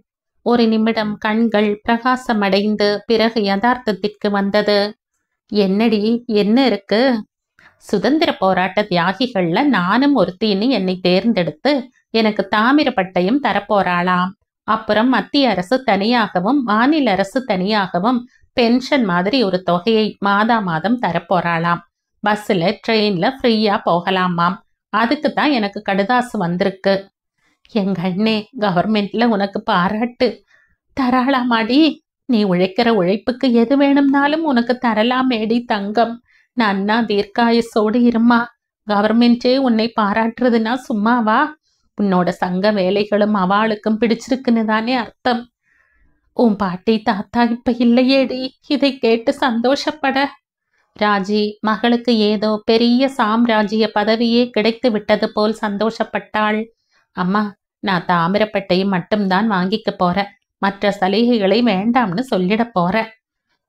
ஒரு நிமிடம் கண்கள் பிரகாசமடைந்து பிறகு யதார்த்தத்திற்கு வந்தது. என்னடி, என்ன இருக்கு? சுதந்திர போராட்ட தியாகிகள்ல நானும் ஒருத்தின்னு என்னை தேர்ந்தெடுத்து எனக்கு தாமிர பட்டயம் தரப்போறாளாம். அப்புறம் மத்திய அரசு தனியாகவும் மாநில அரசு தனியாகவும் பென்ஷன் மாதிரி ஒரு தொகையை மாதா மாதம் தரப்போறாளாம். பஸ்ல ட்ரெயின்ல ஃப்ரீயா போகலாமாம். அதுக்கு தான் எனக்கு கடுதாசு வந்திருக்கு. எங்க அண்ணே, கவர்மெண்ட்ல உனக்கு பாராட்டு தராளாமாடி. நீ உழைக்கிற உழைப்புக்கு எது வேணும்னாலும் உனக்கு தரலாமேடி தங்கம். நன்னா தீர்க்காயசோடு இருமா. கவர்மெண்டே உன்னை பாராட்டுறதுன்னா சும்மாவா? உன்னோட சங்க வேலைகளும் அவளுக்கும் பிடிச்சிருக்குன்னு தானே அர்த்தம். உன் பாட்டி தாத்தா இப்ப இல்லையேடி, இதை கேட்டு சந்தோஷப்பட. ராஜி மகளுக்கு ஏதோ பெரிய சாம்ராஜ்ய பதவியே கிடைத்து விட்டது போல் சந்தோஷப்பட்டாள். அம்மா, நான் தாமிரப்பட்டையும் மட்டும்தான் வாங்கிக்க போறேன். மற்ற சலுகைகளை வேண்டாம்னு சொல்லிட போறேன்.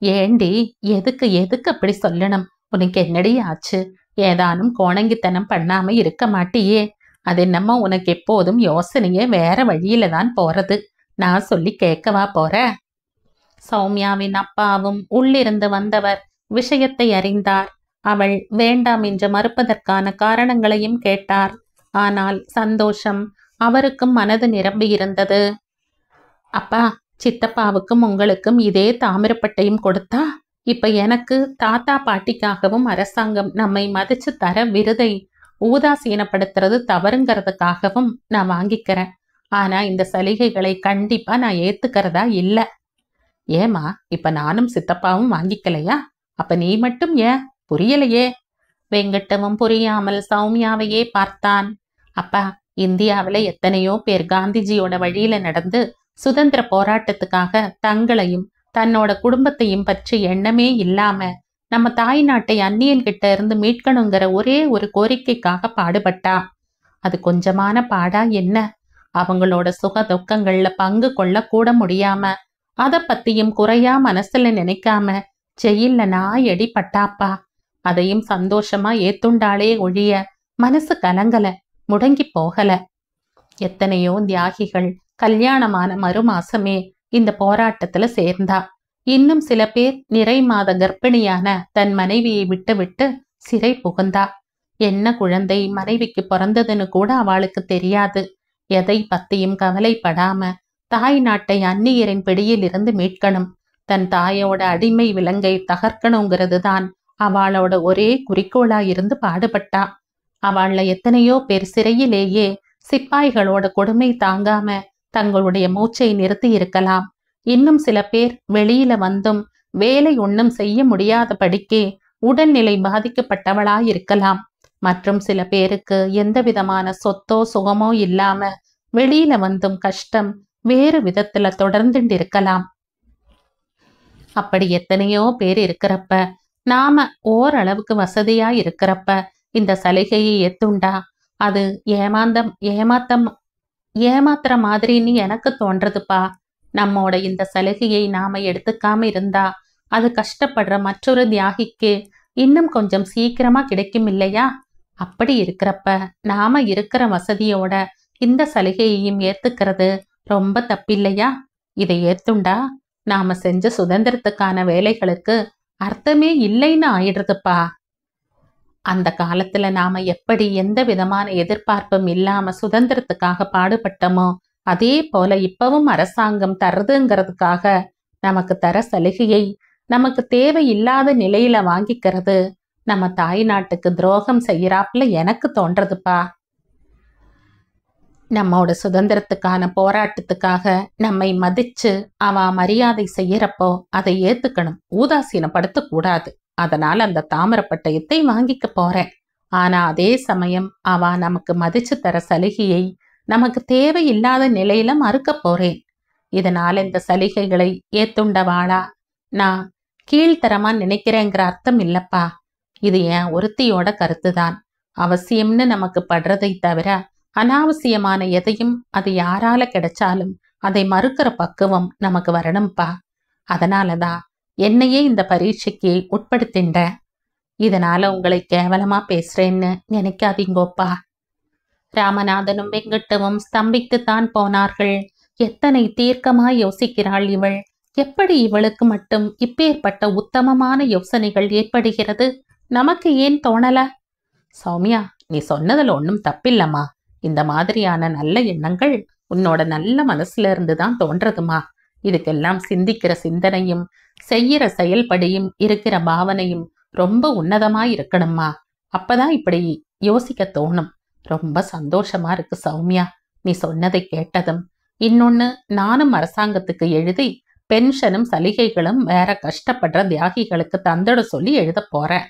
ஏண்டி, எதுக்கு அப்படி சொல்லணும்? உனக்கு என்னடி ஆச்சு? ஏதானும் கோணங்கித்தனம் பண்ணாம இருக்க மாட்டியே? அது என்னமோ உனக்கு எப்போதும் யோசனையே வேற வழியில தான் போறது. நான் சொல்லி கேட்கவா போற? சௌமியாவின் அப்பாவும் உள்ளிருந்து வந்தவர் விஷயத்தை அறிந்தார். அவள் வேண்டாம் என்று மறுப்பதற்கான காரணங்களையும் கேட்டார். ஆனால் சந்தோஷம் அவருக்கும் மனது நிரம்பியிருந்தது. அப்பா, சித்தப்பாவுக்கும் உங்களுக்கும் இதே தாமிரப்பட்டையும் கொடுத்தா இப்ப எனக்கு தாத்தா பாட்டிக்காகவும் அரசாங்கம் நம்மை மதிச்சு தர விருதை ஊதாசீனப்படுத்துறது தவறுங்கிறதுக்காகவும் நான் வாங்கிக்கிறேன். ஆனா இந்த சலுகைகளை கண்டிப்பா நான் ஏத்துக்கிறதா இல்ல. ஏமா, இப்ப நானும் சித்தப்பாவும் வாங்கிக்கலையா? அப்ப நீ மட்டும் ஏன்? புரியலையே. வெங்கட்டவும் புரியாமல் சௌமியாவையே பார்த்தான். அப்பா, இந்தியாவில எத்தனையோ பேர் காந்திஜியோட வழியில நடந்து சுதந்திர போராட்டத்துக்காக தங்களையும் தன்னோட குடும்பத்தையும் பற்றி எண்ணமே இல்லாம நம்ம தாய் நாட்டை அந்நியன் கிட்ட இருந்து மீட்கணுங்கிற ஒரே ஒரு கோரிக்கைக்காக பாடுபட்டா. அது கொஞ்சமான பாடா என்ன? அவங்களோட சுக துக்கங்கள்ல பங்கு கொள்ள கூட முடியாம அத பத்தியும் குறையா மனசுல நினைக்காம ஜெயில்ல நாயடி பட்டாப்பா. அதையும் சந்தோஷமா ஏத்துண்டாளே ஒழிய மனசு கலங்கல, முடங்கி போகல. எத்தனையோ தியாகிகள் கல்யாணமான மறுமாசமே இந்த போராட்டத்துல சேர்ந்தா. இன்னும் சில பேர் நிறை மாத கர்ப்பிணியான தன் மனைவியை விட்டு விட்டு சிறை புகுந்தா. என்ன குழந்தை மனைவிக்கு பிறந்ததுன்னு கூட அவளுக்கு தெரியாது. எதை பத்தியும் கவலைப்படாம தாய் நாட்டை அந்நியரின் பிடியில் இருந்து மீட்கணும், தன் தாயோட அடிமை விலங்கை தகர்க்கணுங்கிறது தான் அவளோட ஒரே குறிக்கோளா இருந்து பாடுபட்டா. அவள்ல எத்தனையோ பேர் சிறையிலேயே சிப்பாய்களோட கொடுமை தாங்காம தங்களுடைய மூச்சை நிறுத்தி இருக்கலாம். இன்னும் சில பேர் வெளியில வந்தும் வேலை ஒன்றும் செய்ய முடியாதபடிக்கே உடல்நிலை பாதிக்கப்பட்டவளாயிருக்கலாம். மற்றும் சில பேருக்கு எந்த விதமான சொத்தோ சுகமோ இல்லாம வெளியில வந்தும் கஷ்டம் வேறு விதத்துல தொடர்ந்துட்டு இருக்கலாம். அப்படி எத்தனையோ பேர் இருக்கிறப்ப, நாம ஓரளவுக்கு வசதியா இருக்கிறப்ப இந்த சலுகையை ஏத்துண்டா அது ஏமாத்துற மாதிரின்னு எனக்கு தோன்றதுப்பா. நம்மோட இந்த சலுகையை நாம எடுத்துக்காம இருந்தா அது கஷ்டப்படுற மற்றொரு தியாகிக்கு இன்னும் கொஞ்சம் சீக்கிரமா கிடைக்கும் இல்லையா? அப்படி இருக்கிறப்ப நாம இருக்கிற வசதியோட இந்த சலுகையையும் ஏத்துக்கிறது ரொம்ப தப்பில்லையா? இதை ஏத்துண்டா நாம செஞ்ச சுதந்திரத்துக்கான வேலைகளுக்கு அர்த்தமே இல்லைன்னு ஆயிடுறதுப்பா. அந்த காலத்துல நாம எப்படி எந்த விதமான எதிர்பார்ப்பும் இல்லாம சுதந்திரத்துக்காக பாடுபட்டோமோ அதே போல இப்பவும் அரசாங்கம் தருதுங்கிறதுக்காக நமக்கு தர சலுகையை நமக்கு தேவையில்லாத நிலையில வாங்கிக்கிறது நம்ம தாய் நாட்டுக்கு துரோகம் செய்யறாப்புல எனக்கு தோன்றதுப்பா. நம்மோட சுதந்திரத்துக்கான போராட்டத்துக்காக நம்மை மதிச்சு அவ மரியாதை செய்யறப்போ அதை ஏத்துக்கணும், ஊதாசீனப்படுத்த கூடாது. அதனால அந்த தாமரப்பட்டயத்தை வாங்கிக்க போறேன். ஆனா அதே சமயம் அவ நமக்கு மதிச்சு தர சலுகையை நமக்கு தேவையில்லாத நிலையில மறுக்க போறேன். இதனால இந்த சலுகைகளை ஏத்துண்டவாளா நான் கீழ்த்தரமா நினைக்கிறேங்கிற அர்த்தம் இல்லப்பா. இது என் ஒருத்தியோட கருத்துதான். அவசியம்னு நமக்கு படுறதை தவிர அனாவசியமான எதையும் அது யாரால கிடைச்சாலும் அதை மறுக்கிற பக்குவம் நமக்கு வரணும்பா. அதனாலதான் என்னையே இந்த பரீட்சைக்கு உட்படுத்தின்ற. இதனால உங்களை கேவலமா பேசுறேன்னு நினைக்காதீங்கோப்பா. ராமநாதனும் வெங்கட்டவும் ஸ்தம்பித்துத்தான் போனார்கள். எத்தனை தீர்க்கமாய் யோசிக்கிறாள் இவள்! எப்படி இவளுக்கு மட்டும் இப்பேற்பட்ட உத்தமமான யோசனைகள் ஏற்படுகிறது? நமக்கு ஏன் தோணல? சௌமியா, நீ சொன்னதுல ஒன்றும் தப்பில்லம்மா. இந்த மாதிரியான நல்ல எண்ணங்கள் உன்னோட நல்ல மனசுல இருந்துதான் தோன்றதுமா. இதுக்கெல்லாம் சிந்திக்கிற சிந்தனையும் செய்யற செயல்படியும் இருக்கிற பாவனையும் ரொம்ப உன்னதமா இருக்கணும்மா. அப்பதான் இப்படி யோசிக்க தோணும். ரொம்ப சந்தோஷமா இருக்கு சௌமியா நீ சொன்னதை கேட்டதும். இன்னொன்னு, நானும் அரசாங்கத்துக்கு எழுதி பென்ஷனும் சலுகைகளும் வேற கஷ்டப்படுற தியாகிகளுக்கு தந்துட சொல்லி எழுத போறேன்.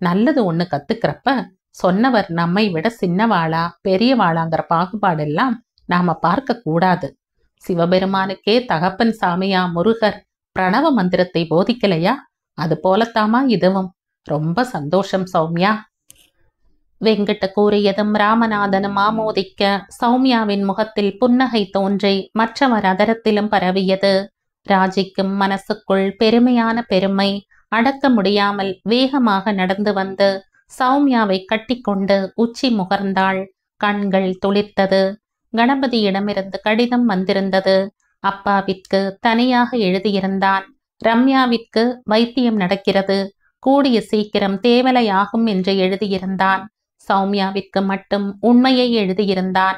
நல்லது ஒண்ணு கத்துக்கிறப்ப சொன்னவர் நம்மை விட சின்னவாளா பெரியவாளாங்கிற பாகுபாடெல்லாம் நாம பார்க்க கூடாது. சிவபெருமானுக்கே தகப்பன் சாமியா முருகர் பிரணவ மந்திரத்தை போதிக்கலையா? அது போலத்தாமா இதுவும். ரொம்ப சந்தோஷம் சௌமியா. வெங்கட்ட கூறியதும் ராமநாதனும் ஆமோதிக்க சௌமியாவின் முகத்தில் புன்னகை தோன்றி மற்றவர் அதரத்திலும் பரவியது. ராஜிக்கும் மனசுக்குள் பெருமையான பெருமை அடக்க முடியாமல் வேகமாக நடந்து வந்து சௌமியாவை கட்டிக்கொண்டு உச்சி முகர்ந்தாள். கண்கள் துளிர்த்தது. கணபதியிடமிருந்து கடிதம் வந்திருந்தது. அப்பாவிற்கு தனியாக எழுதியிருந்தான். ரம்யாவிற்கு வைத்தியம் நடக்கிறது, கூடிய சீக்கிரம் தேவலையாகும் என்று எழுதியிருந்தான். சௌமியாவிற்கு மட்டும் உண்மையை எழுதியிருந்தான்.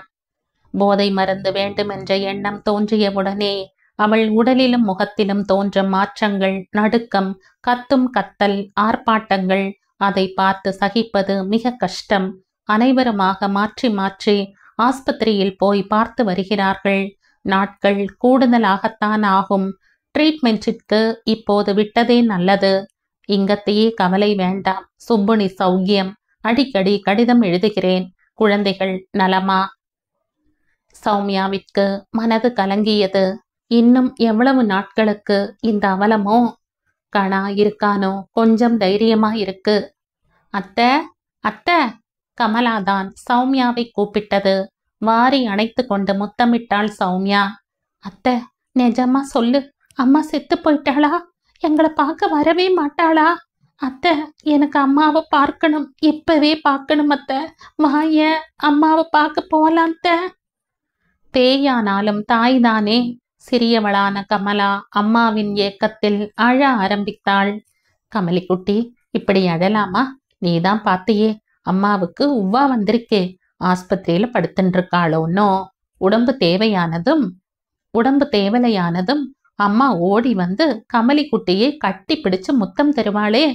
போதை மருந்து வேண்டுமென்ற எண்ணம் தோன்றியவுடனே அவள் உடலிலும் முகத்திலும் தோன்றும் மாற்றங்கள், நடுக்கம், கத்தும் கத்தல், ஆர்ப்பாட்டங்கள், அதை பார்த்து சகிப்பது மிக கஷ்டம். அனைவருமாக மாற்றி மாற்றி ஆஸ்பத்திரியில் போய் பார்த்து வருகிறார்கள். நாட்கள் கூடுதலாகத்தான் ஆகும். ட்ரீட்மெண்ட்டிற்கு இப்போது விட்டதே நல்லது. இங்கத்தையே கவலை வேண்டாம். சுப்புனி சௌக்கியம். அடிக்கடி கடிதம் எழுதுகிறேன். குழந்தைகள் நலமா? சௌமியாவிற்கு மனது கலங்கியது. இன்னும் எவ்வளவு நாட்களுக்கு இந்த அவலமோ? கணா இருக்கானோ? கொஞ்சம் தைரியமா இருக்கு. அத்தை, அத்தை! கமலாதான் சௌமியாவை கூப்பிட்டது. வாரி அணைத்து கொண்டு முத்தமிட்டாள் சௌமியா. அத்தை, நிஜமா சொல்லு, அம்மா செத்து போயிட்டாளா? எங்களை பார்க்க வரவே மாட்டாளா? அத்தை, எனக்கு அம்மாவை பார்க்கணும், இப்பவே பார்க்கணும் அத்தை. வாய, அம்மாவை பார்க்க போலாம் அத்தை. பேயானாலும் தாய்தானே. சிறியவளான கமலா அம்மாவின் ஏக்கத்தில் அழ ஆரம்பித்தாள். கமலிக்குட்டி, இப்படி அழலாமா? நீதான் பார்த்தியே, அம்மாவுக்கு உவ்வா வந்திருக்கே. ஆஸ்பத்திரியில படுத்துட்டு இருக்காளோன்னோ. உடம்பு தேவலையானதும் அம்மா ஓடி வந்து கமலிக்குட்டியை கட்டி பிடிச்சு முத்தம் தருவாளே.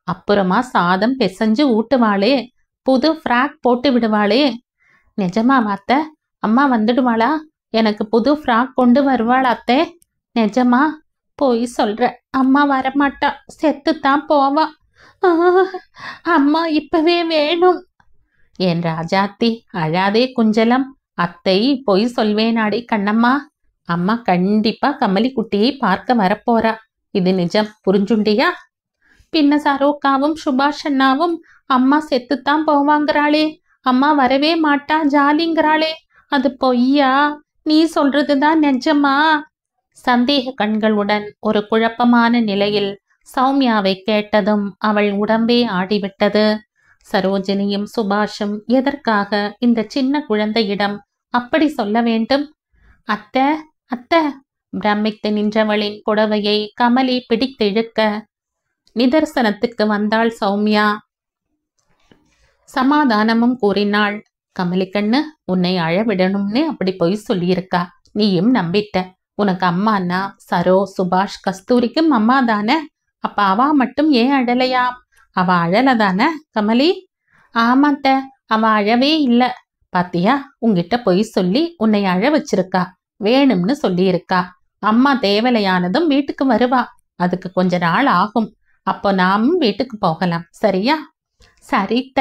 அப்புறமா சாதம் பிசைஞ்சு ஊட்டுவாளே. புது ஃப்ராக் போட்டு விடுவாளே. நிஜமா வாத்த? அம்மா வந்துடுவாளா? எனக்கு புது ஃப்ராக் கொண்டு வருவாளா அத்தே? நிஜமா? போய் சொல்ற, அம்மா வரமாட்டா, செத்துத்தான் போவா. அம்மா இப்பவே வேணும். என் ராஜாத்தி, அழாதே குஞ்சலம். அத்தை பொய் சொல்வேனாடி கண்ணம்மா. அம்மா கண்டிப்பா கமலிக்குட்டியை பார்க்க வரப்போறா. இது நிஜம், புரிஞ்சுண்டியா? பின்ன சரோக்காவும் சுபாஷ் அண்ணாவும் அம்மா செத்துத்தான் போவாங்கிறாளே, அம்மா வரவே மாட்டா ஜாலிங்கிறாளே, அது பொய்யா? நீ சொல்றதுதான் நிஜமா? சந்தேக கண்களுடன் ஒரு குழப்பமான நிலையில் சௌமியாவை கேட்டதும் அவள் உடம்பே ஆடிவிட்டது. சரோஜினியும் சுபாஷும் எதற்காக இந்த சின்ன குழந்தையிடம் அப்படி சொல்ல வேண்டும்? அத்தை, அத்தை! பிரமித்து நின்றவளின் புடவையை கமலி பிடித்திழுக்க நிதர்சனத்துக்கு வந்தாள் சௌமியா. சமாதானமும் கூறினாள். கமலி கண்ணு, உன்னை அழவிடணும்னு அப்படி பொய் சொல்லியிருக்கா, நீயும் நம்பிட்ட. உனக்கு அம்மானா சரோ, சுபாஷ், கஸ்தூரிக்கும் அம்மா தானே. அப்ப அவ மட்டும் ஏன் அழலையாம்? அவ அழலதானே கமலி? ஆமாத்த, அவ அழவே இல்ல. பாத்தியா, உன்கிட்ட பொய் சொல்லி உன்னை அழ வச்சிருக்கா. வேணும்னு சொல்லியிருக்கா. அம்மா தேவலையானதும் வீட்டுக்கு வருவா. அதுக்கு கொஞ்ச நாள் ஆகும். அப்போ நாமும் வீட்டுக்கு போகலாம், சரியா? சரித்த.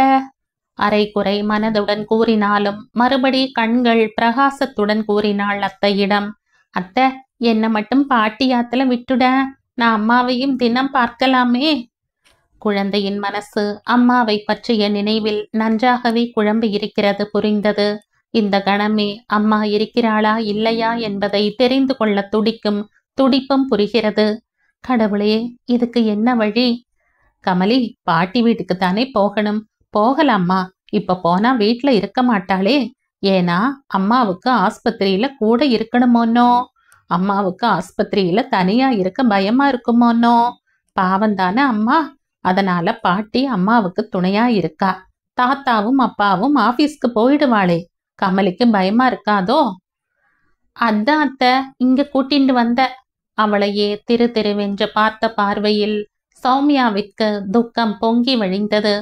அரை குறை மனதுடன் கூறினாலும் மறுபடி கண்கள் பிரகாசத்துடன் கூறினாள் அத்தையிடம். அத்தை, என்ன மட்டும் பாட்டியாத்துல விட்டுட, நான் அம்மாவையும் தினம் பார்க்கலாமே. குழந்தையின் மனசு அம்மாவை பற்றிய நினைவில் நன்றாகவே குழம்பி இருக்கிறது புரிந்தது. இந்த கணமே அம்மா இருக்கிறாளா இல்லையா என்பதை தெரிந்து கொள்ள துடிக்கும் துடிப்பும் புரிகிறது. கடவுளே, இதுக்கு என்ன வழி? கமலி, பாட்டி வீட்டுக்கு தானே போகணும். போகலாமா? இப்ப போனா வீட்டுல இருக்க மாட்டாளே. ஏன்னா அம்மாவுக்கு ஆஸ்பத்திரியில கூட இருக்கணுமோன்னோ. அம்மாவுக்கு ஆஸ்பத்திரியில தனியா இருக்க பயமா இருக்குமோன்னோ. பாவந்தானே அம்மா. அதனால பாட்டி அம்மாவுக்கு துணையா இருக்கா. தாத்தாவும் அப்பாவும் ஆபீஸ்க்கு போயிடுவாளே. கமலிக்கு பயமா இருக்காதோ? அதான் அத்தை இங்க கூட்டிண்டு வந்த. அவளையே திரு திருவென்று பார்த்த பார்வையில் சௌமியாவிற்கு துக்கம் பொங்கி வழிந்தது.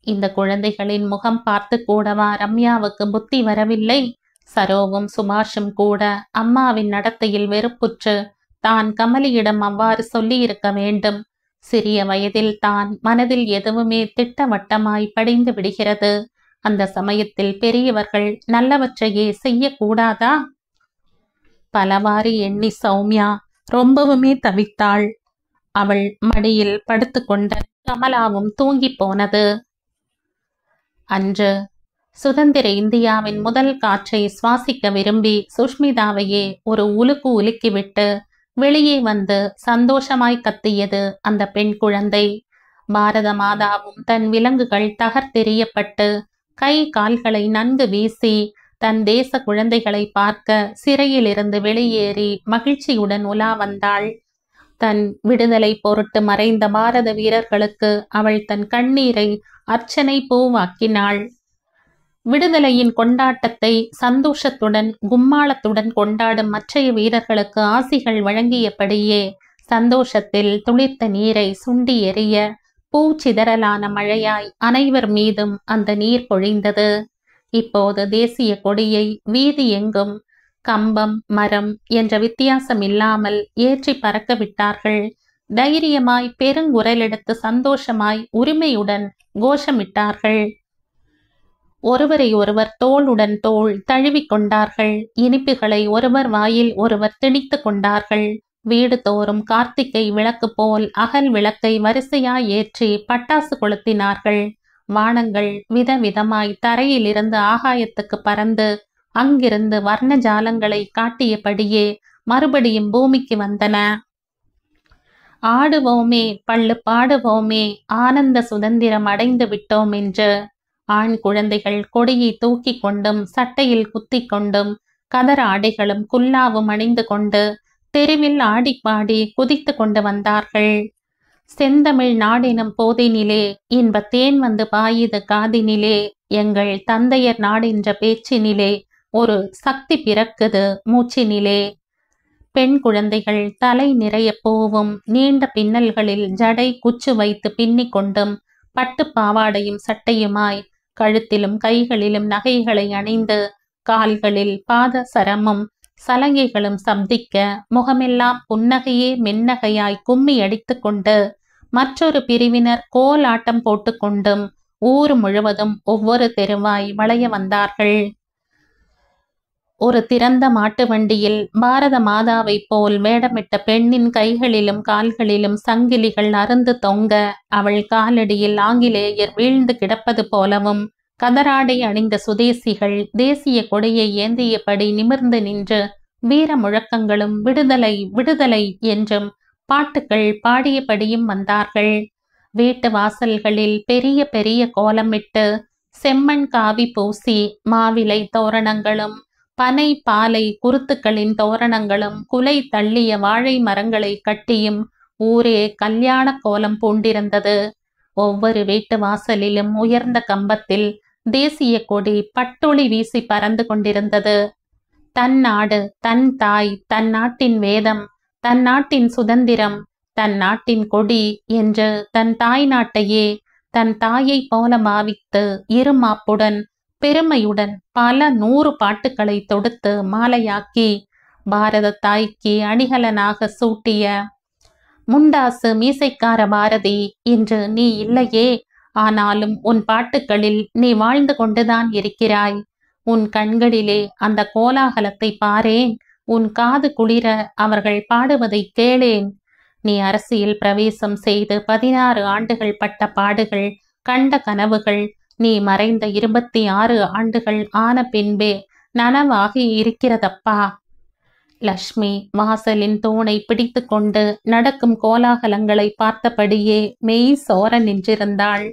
இந்த குழந்தைகளின் முகம் பார்த்து கூடவா ரம்யாவுக்கு புத்தி வரவில்லை? சரோவும் சுபாஷும் கூட அம்மாவின் நடத்தையில் வெறுப்புற்று தான் கமலியிடம் அவ்வாறு சொல்லி இருக்க வேண்டும். சிறிய வயதில் தான் மனதில் எதுவுமே திட்டவட்டமாய் படிந்து விடுகிறது. அந்த சமயத்தில் பெரியவர்கள் நல்லவற்றையே செய்யக்கூடாதா? பலவாறு எண்ணி சௌமியா ரொம்பவுமே தவித்தாள். அவள் மடியில் படுத்துக்கொண்ட கமலாவும் தூங்கி போனது. அன்று சுதந்திர இந்தியாவின் முதல் காற்றை சுவாசிக்க விரும்பி சுஷ்மிதாவையே ஒரு உலுக்கு உலுக்கிவிட்டு வெளியே வந்து சந்தோஷமாய் கத்தியது அந்த பெண் குழந்தை. பாரத மாதாவும் தன் விலங்குகள் தகர்த்தெறியப்பட்டு கை கால்களை நன்கு வீசி தன் தேச குழந்தைகளை பார்க்க சிறையிலிருந்து வெளியேறி மகிழ்ச்சியுடன் உலா வந்தாள். தன் விடுதலை பொருட்டு மறைந்த பாரத வீரர்களுக்கு அவள் தன் கண்ணீரை அர்ச்சனை பூவாக்கினாள். விடுதலையின் கொண்டாட்டத்தை சந்தோஷத்துடன் கும்மாளத்துடன் கொண்டாடும் மற்றைய வீரர்களுக்கு ஆசிகள் வழங்கியபடியே சந்தோஷத்தில் துளிர்த்த நீரை சுண்டி எறிய பூச்சிதறலான மழையாய் அனைவர் மீதும் அந்த நீர் பொழிந்தது. இப்போது தேசிய கொடியை வீதி எங்கும் கம்பம் மரம் என்ற வித்தியாசம் இல்லாமல் ஏற்றி பறக்க விட்டார்கள். தைரியமாய் பெருங்குரலெடுத்து சந்தோஷமாய் உரிமையுடன் கோஷமிட்டார்கள். ஒருவரை ஒருவர் தோளுடன் தோள் தழுவி கொண்டார்கள். இனிப்புகளை ஒருவர் வாயில் ஒருவர் திணித்து கொண்டார்கள். வீடு தோறும் கார்த்திகை விளக்கு போல் அகல் விளக்கை வரிசையாய் ஏற்றி பட்டாசு கொளுத்தினார்கள். வானங்கள் விதவிதமாய் தரையிலிருந்து ஆகாயத்துக்கு பறந்து அங்கிருந்து வர்ண ஜாலங்களை காட்டியபடியே மறுபடியும் பூமிக்கு வந்தன. ஆடுவோமே, பள்ளு பாடுவோமே, ஆனந்த சுதந்திரம் அடைந்து விட்டோம் என்று. ஆண் குழந்தைகள் கொடியை தூக்கி கொண்டும் சட்டையில் குத்தி கொண்டும் கதர் ஆடைகளும் குல்லாவும் அணிந்து கொண்டு தெருவில் ஆடிப்பாடி குதித்து கொண்டு வந்தார்கள். செந்தமிழ் நாடெனும் போதினிலே இன்ப தேன் வந்து பாயுது காதினிலே, எங்கள் தந்தையர் நாடென்ற பேச்சினிலே ஒரு சக்தி பிறக்குது மூச்சினிலே. பெண் குழந்தைகள் தலை நிறைய பூவும் நீண்ட பின்னல்களில் ஜடை குச்சு வைத்து பின்னிக் கொண்டும் பட்டு பாவாடையும் சட்டையுமாய் கழுத்திலும் கைகளிலும் நகைகளை அணிந்து கால்களில் பாத சரமும் சலங்கைகளும் சப்திக்க முகமெல்லாம் புன்னகையே மென்னகையாய் கும்மி அடித்து கொண்டு மற்றொரு பிரிவினர் கோலாட்டம் போட்டுக்கொண்டும் ஊர் முழுவதும் ஒவ்வொரு தெருவாய் வளைய வந்தார்கள். ஒரு திறந்த மாட்டு வண்டியில் பாரத மாதாவை போல் வேடமிட்ட பெண்ணின் கைகளிலும் கால்களிலும் சங்கிலிகள் அருந்து தொங்க அவள் காலடியில் ஆங்கிலேயர் வீழ்ந்து கிடப்பது போலவும் கதராடை அணிந்த சுதேசிகள் தேசிய கொடியை ஏந்தியபடி நிமிர்ந்து நின்று வீர முழக்கங்களும் விடுதலை விடுதலை என்றும் பாட்டுக்கள் பாடியபடியும் வந்தார்கள். வீட்டு வாசல்களில் பெரிய பெரிய கோலமிட்டு செம்மண் காவி பூசி மாவிலை தோரணங்களும் பனை பாலை குருத்துக்களின் தோரணங்களும் குலை தள்ளிய வாழை மரங்களை கட்டியும் ஊரே கல்யாண கோலம் பூண்டிருந்தது. ஒவ்வொரு வீட்டு வாசலிலும் உயர்ந்த கம்பத்தில் தேசிய கொடி பட்டொளி வீசி பறந்து கொண்டிருந்தது. தன் நாடு, தன் தாய், தன் நாட்டின் வேதம், தன் நாட்டின் சுதந்திரம், தன் நாட்டின் கொடி என்று தன் தாய் நாட்டையே தன் தாயை போல பாவித்து இருமாப்புடன் பெருமையுடன் பல 100 பாட்டுக்களை தொடுத்து மாலையாக்கி பாரத தாய்க்கு அணிகலனாக சூட்டிய முண்டாசு மீசைக்கார பாரதி இன்று நீ இல்லையே, ஆனாலும் உன் பாட்டுக்களில் நீ வாழ்ந்து கொண்டுதான் இருக்கிறாய். உன் கண்களிலே அந்த கோலாகலத்தை பாரேன், உன் காது குளிர அவர்கள் பாடுவதை கேளேன். நீ அரசியல் பிரவேசம் செய்து 16 ஆண்டுகள் பட்ட பாடுகள், கண்ட கனவுகள் நீ மறைந்த 26 ஆண்டுகள் ஆன பின்பே நனவாகி இருக்கிறதப்பா. லக்ஷ்மி வாசலின் தூணை பிடித்து கொண்டு நடக்கும் கோலாகலங்களை பார்த்தபடியே மெய் சோர நின்றிருந்தாள்.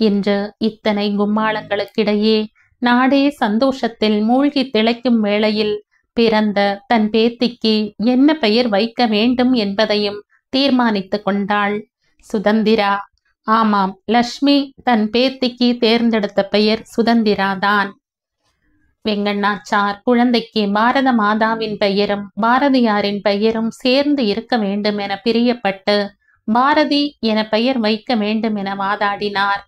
இன்று இத்தனை கும்மாளங்களுக்கிடையே நாடே சந்தோஷத்தில் மூழ்கி திளைக்கும் வேளையில் பிறந்த தன் பேத்திக்கு என்ன பெயர் வைக்க வேண்டும் என்பதையும் தீர்மானித்து கொண்டாள். சுதந்திரா. ஆமாம், லக்ஷ்மி தன் பேத்திக்கு தேர்ந்தெடுத்த பெயர் சுதந்திராதான். வெங்கண்ணாச்சார் குழந்தைக்கு பாரத மாதாவின் பெயரும் பாரதியாரின் பெயரும் சேர்ந்து இருக்க வேண்டும் என பிரியப்பட்டு பாரதி என பெயர் வைக்க வேண்டும் என வாதாடினார்.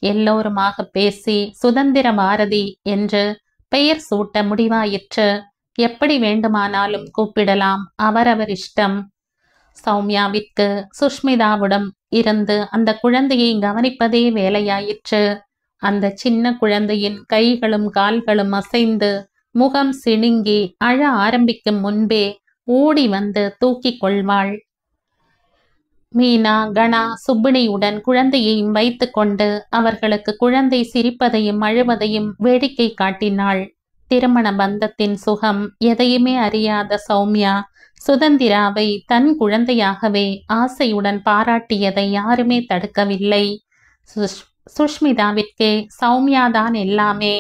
எல்லோருமாக பேசி சுதந்திர பாரதி என்று பெயர் சூட்ட முடிவாயிற்று. எப்படி வேண்டுமானாலும் கூப்பிடலாம், அவரவர் இஷ்டம். சௌமியாவிற்கு சுஷ்மிதாவிடம் இருந்து அந்த குழந்தையை கவனிப்பதே வேலையாயிற்று. அந்த சின்ன குழந்தையின் கைகளும் கால்களும் அசைந்து முகம் சிணுங்கி அழ ஆரம்பிக்கும் முன்பே ஓடி வந்து தூக்கிக் கொள்வாள். மீனா, கணா, சுப்பினியுடன் குழந்தையையும் வைத்து கொண்டு அவர்களுக்கு குழந்தை சிரிப்பதையும் அழுவதையும் வேடிக்கை காட்டினாள். திருமண பந்தத்தின் சுகம் எதையுமே அறியாத சௌமியா சுதந்திராவை தன் குழந்தையாகவே ஆசையுடன் பாராட்டியதை யாருமே தடுக்கவில்லை. சுஷ்மிதாவிற்கே சௌமியாதான் எல்லாமே.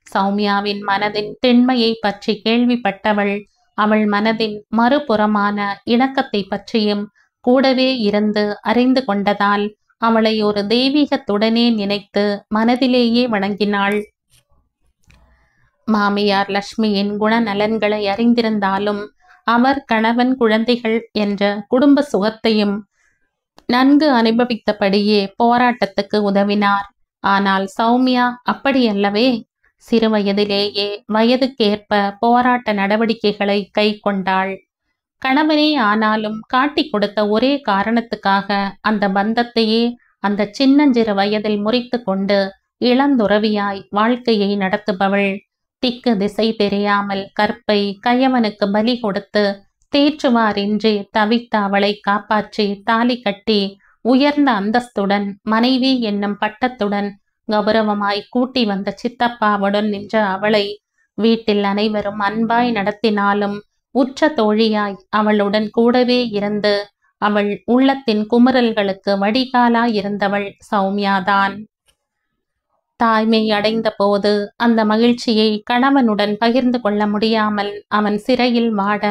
சௌமியாவின் மனதின் திண்மையை பற்றி கேள்விப்பட்டவள் அவள் மனதின் மறுபுறமான இணக்கத்தை பற்றியும் கூடவே இருந்து அறிந்து கொண்டதால் அவளை ஒரு தெய்வீகத்துடனே நினைத்து மனதிலேயே வணங்கினாள். மாமியார் லக்ஷ்மியின் குணநலன்களை அறிந்திருந்தாலும் அவர் கணவன் குழந்தைகள் என்ற குடும்ப சுகத்தையும் நன்கு அனுபவித்தபடியே போராட்டத்துக்கு உதவினார். ஆனால் சௌமியா அப்படியல்லவே. சிறு வயதிலேயே வயதுக்கேற்ப போராட்ட நடவடிக்கைகளை கை கொண்டாள். கணவனே ஆனாலும் காட்டி கொடுத்த ஒரே காரணத்துக்காக அந்த பந்தத்தையே அந்த சின்னஞ்சிறு வயதில் முறித்து கொண்டு இளந்துறவியாய் வாழ்க்கையை நடத்துபவள். திக்கு திசை தெரியாமல் கற்பை கயவனுக்கு பலி கொடுத்து தேற்றுவாரின்றி தவித்த அவளை காப்பாற்றி தாலி கட்டி உயர்ந்த அந்தஸ்துடன் மனைவி என்னும் பட்டத்துடன் கௌரவமாய் கூட்டி வந்த சித்தப்பாவுடன் நின்ற அவளை வீட்டில் அனைவரும் அன்பாய் நடத்தினாலும் உற்ற தோழியாய் அவளுடன் கூடவே இருந்து அவள் உள்ளத்தின் குமுறல்களுக்கு வடிகாலாயிருந்தவள் சௌமியாதான். தாய்மை அடைந்த போது அந்த மகிழ்ச்சியை கணவனுடன் பகிர்ந்து கொள்ள முடியாமல் அவன் சிறையில் வாட,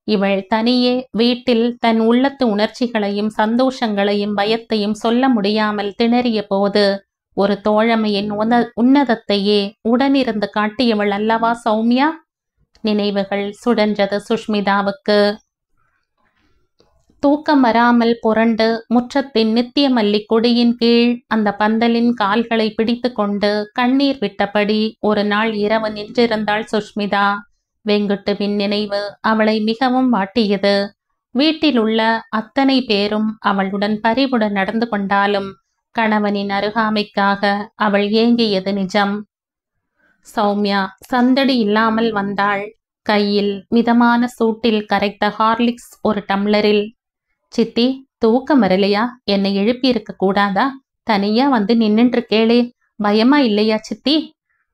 இவள் தனியே வீட்டில் தன் உள்ளத்து உணர்ச்சிகளையும் சந்தோஷங்களையும் பயத்தையும் சொல்ல முடியாமல் திணறிய போது ஒரு தோழமையின் உன்னதத்தையே உடனிருந்து காட்டியவள் அல்லவா சௌமியா? நினைவுகள் சுழன்றது சுஷ்மிதாவுக்கு. தூக்கம் வராமல் புரண்டு முற்றத்தின் நித்திய மல்லி கொடியின் கீழ் அந்த பந்தலின் கால்களை பிடித்து கொண்டு கண்ணீர் விட்டபடி ஒரு நாள் இரவு நின்றிருந்தாள் சுஷ்மிதா. வெங்குட்டுவின் நினைவு அவளை மிகவும் வாட்டியது. வீட்டில் உள்ள அத்தனை பேரும் அவளுடன் பரிவுடன் நடந்து கொண்டாலும் கணவனின் அருகாமைக்காக அவள் ஏங்கியது நிஜம். சௌமியா சந்தடி இல்லாமல் வந்தாள். கையில் மிதமான சூட்டில் கரைத்த ஹார்லிக்ஸ் ஒரு டம்ளரில். சித்தி, தூக்கம் வரலையா? என்னை எழுப்பி இருக்க கூடாதா? தனியா வந்து நின்னுட்டு கேளே, பயமா இல்லையா சித்தி?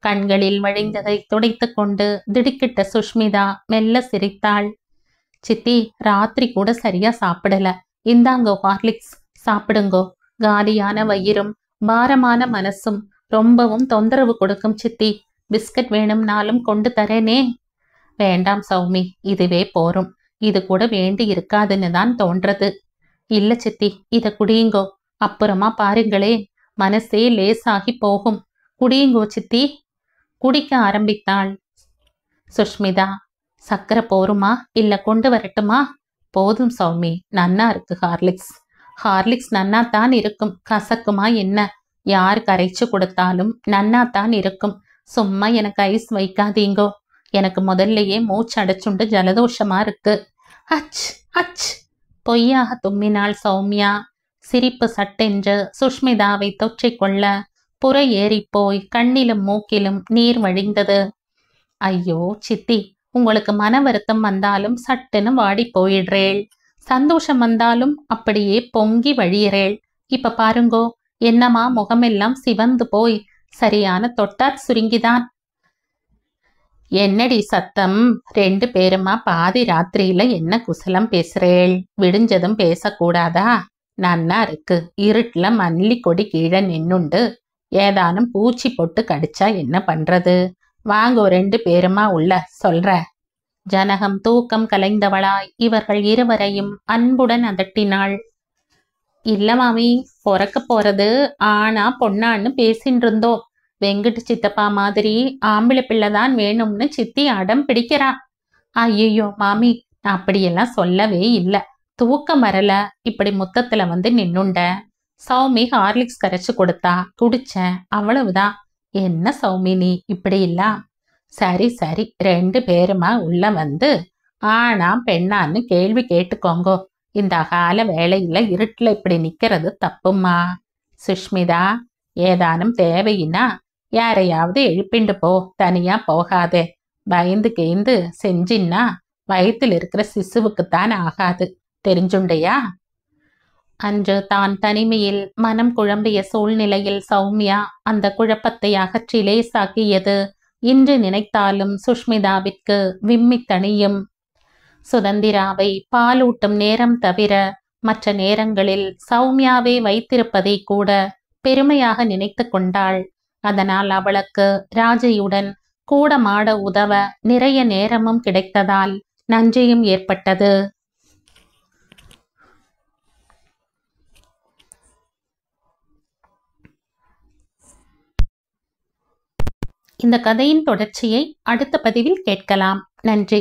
கண்களில் வழிந்ததை துடைத்து கொண்டு திடுக்கிட்ட சுஷ்மிதா மெல்ல சிரித்தாள். சித்தி, ராத்திரி கூட சரியா சாப்பிடல. இந்தாங்கோ ஹார்லிக்ஸ், சாப்பிடுங்கோ. காலியான வயிறும் பாரமான மனசும் ரொம்பவும் தொந்தரவு கொடுக்கும் சித்தி. பிஸ்கட் வேணும்னாலும் கொண்டு தரேனே. வேண்டாம் சௌமி, இதுவே போரும். இது கூட வேண்டி இருக்காதுன்னு தான் தோன்றது. இல்ல சித்தி, இத குடியுங்கோ. அப்புறமா பாருங்களே, மனசே லேசாகி போகும். குடியுங்கோ சித்தி. குடிக்க ஆரம்பித்தாள் சுஷ்மிதா. சக்கரை போருமா இல்ல கொண்டு வரட்டுமா? போதும் சௌமி, நன்னா இருக்கு ஹார்லிக்ஸ். ஹார்லிக்ஸ் நன்னா தான் இருக்கும், கசக்குமா என்ன? யார் கரைச்சு கொடுத்தாலும் நன்னா தான் இருக்கும். சும்மா எனக்கு ஐஸ் வைக்காதீங்கோ. எனக்கு முதல்லையே மூச்சு அடைச்சுண்டு ஜலதோஷமா இருக்கு. அச் அச். பொய்யாக தும்மினாள் சௌமியா. சிரிப்பு சட்டென்று சுஷ்மிதாவை தொற்றிக்கொள்ள புற ஏறிப்போய் கண்ணிலும் மூக்கிலும் நீர் வழிந்தது. ஐயோ சித்தி, உங்களுக்கு மன வருத்தம் வந்தாலும் சட்டுன்னு வாடி போயிடுறேள். சந்தோஷம் வந்தாலும் அப்படியே பொங்கி வழியிறேள். இப்ப பாருங்கோ, என்னமா முகமெல்லாம் சிவந்து போய் சரியான தொட்டாற் சுருங்கிதான். என்னடி சத்தம்? 2 பேருமா பாதி ராத்திரியில என்ன குசலம் பேசுறேள்? விடிஞ்சதும் பேசக்கூடாதா? நன்னா இருக்கு. இருட்டுல மல்லி கொடி கீழே நின்னுண்டு ஏதானும் பூச்சி பொட்டு கடிச்சா என்ன பண்றது? வாங்கோ 2 பேருமா உள்ள, சொல்ற. ஜனகம் தூக்கம் கலைந்தவளாய் இவர்கள் இருவரையும் அன்புடன் அதட்டினாள். இல்ல மாமி, பொறக்க போறது ஆனா பொண்ணான்னு பேசின்னு இருந்தோம். வெங்கட்டு சித்தப்பா மாதிரி ஆம்பளை பிள்ளைதான் வேணும்னு சித்தி அடம் பிடிக்கிறா. ஐயோ மாமி, நான் அப்படியெல்லாம் சொல்லவே இல்லை. தூக்கம் வரல, இப்படி முத்தத்துல வந்து நின்னுண்ட. சௌமி ஹார்லிக்ஸ் கரைச்சு கொடுத்தா, குடிச்சேன், அவ்வளவுதான். என்ன சௌமி நீ இப்படி இல்ல? சரி சரி, 2 பேருமா உள்ள வந்து ஆனா பெண்ணான்னு கேள்வி கேட்டுக்கோங்கோ. இந்த கால வேளையில இருட்டுல இப்படி நிக்கிறது தப்புமா. சுஷ்மிதா, ஏதானும் தேவையினா யாரையாவது எழுப்பிண்டு போ, தனியா போகாதே. பயந்து கேந்து செஞ்சின்னா வயிற்றில் இருக்கிற சிசுவுக்குத்தான் ஆகாது, தெரிஞ்சுண்டையா? அன்று தான் தனிமையில் மனம் குழம்பிய சூழ்நிலையில் சௌமியா அந்த குழப்பத்தை அகற்றி லேசாக்கியது இன்று நினைத்தாலும் சுஷ்மிதாவிற்கு விம்மி தணியும். சுதந்திராவை பாலூட்டும் நேரம் தவிர மற்ற நேரங்களில் சௌமியாவை வைத்திருப்பதை கூட பெருமையாக நினைத்து கொண்டாள். அதனால் அவளுக்கு ராஜையுடன் கூட மாட உதவ நிறைய நேரமும் கிடைத்ததால் நன்றியும் ஏற்பட்டது. இந்த கதையின் தொடர்ச்சியை அடுத்த பதிவில் கேட்கலாம். நன்றி.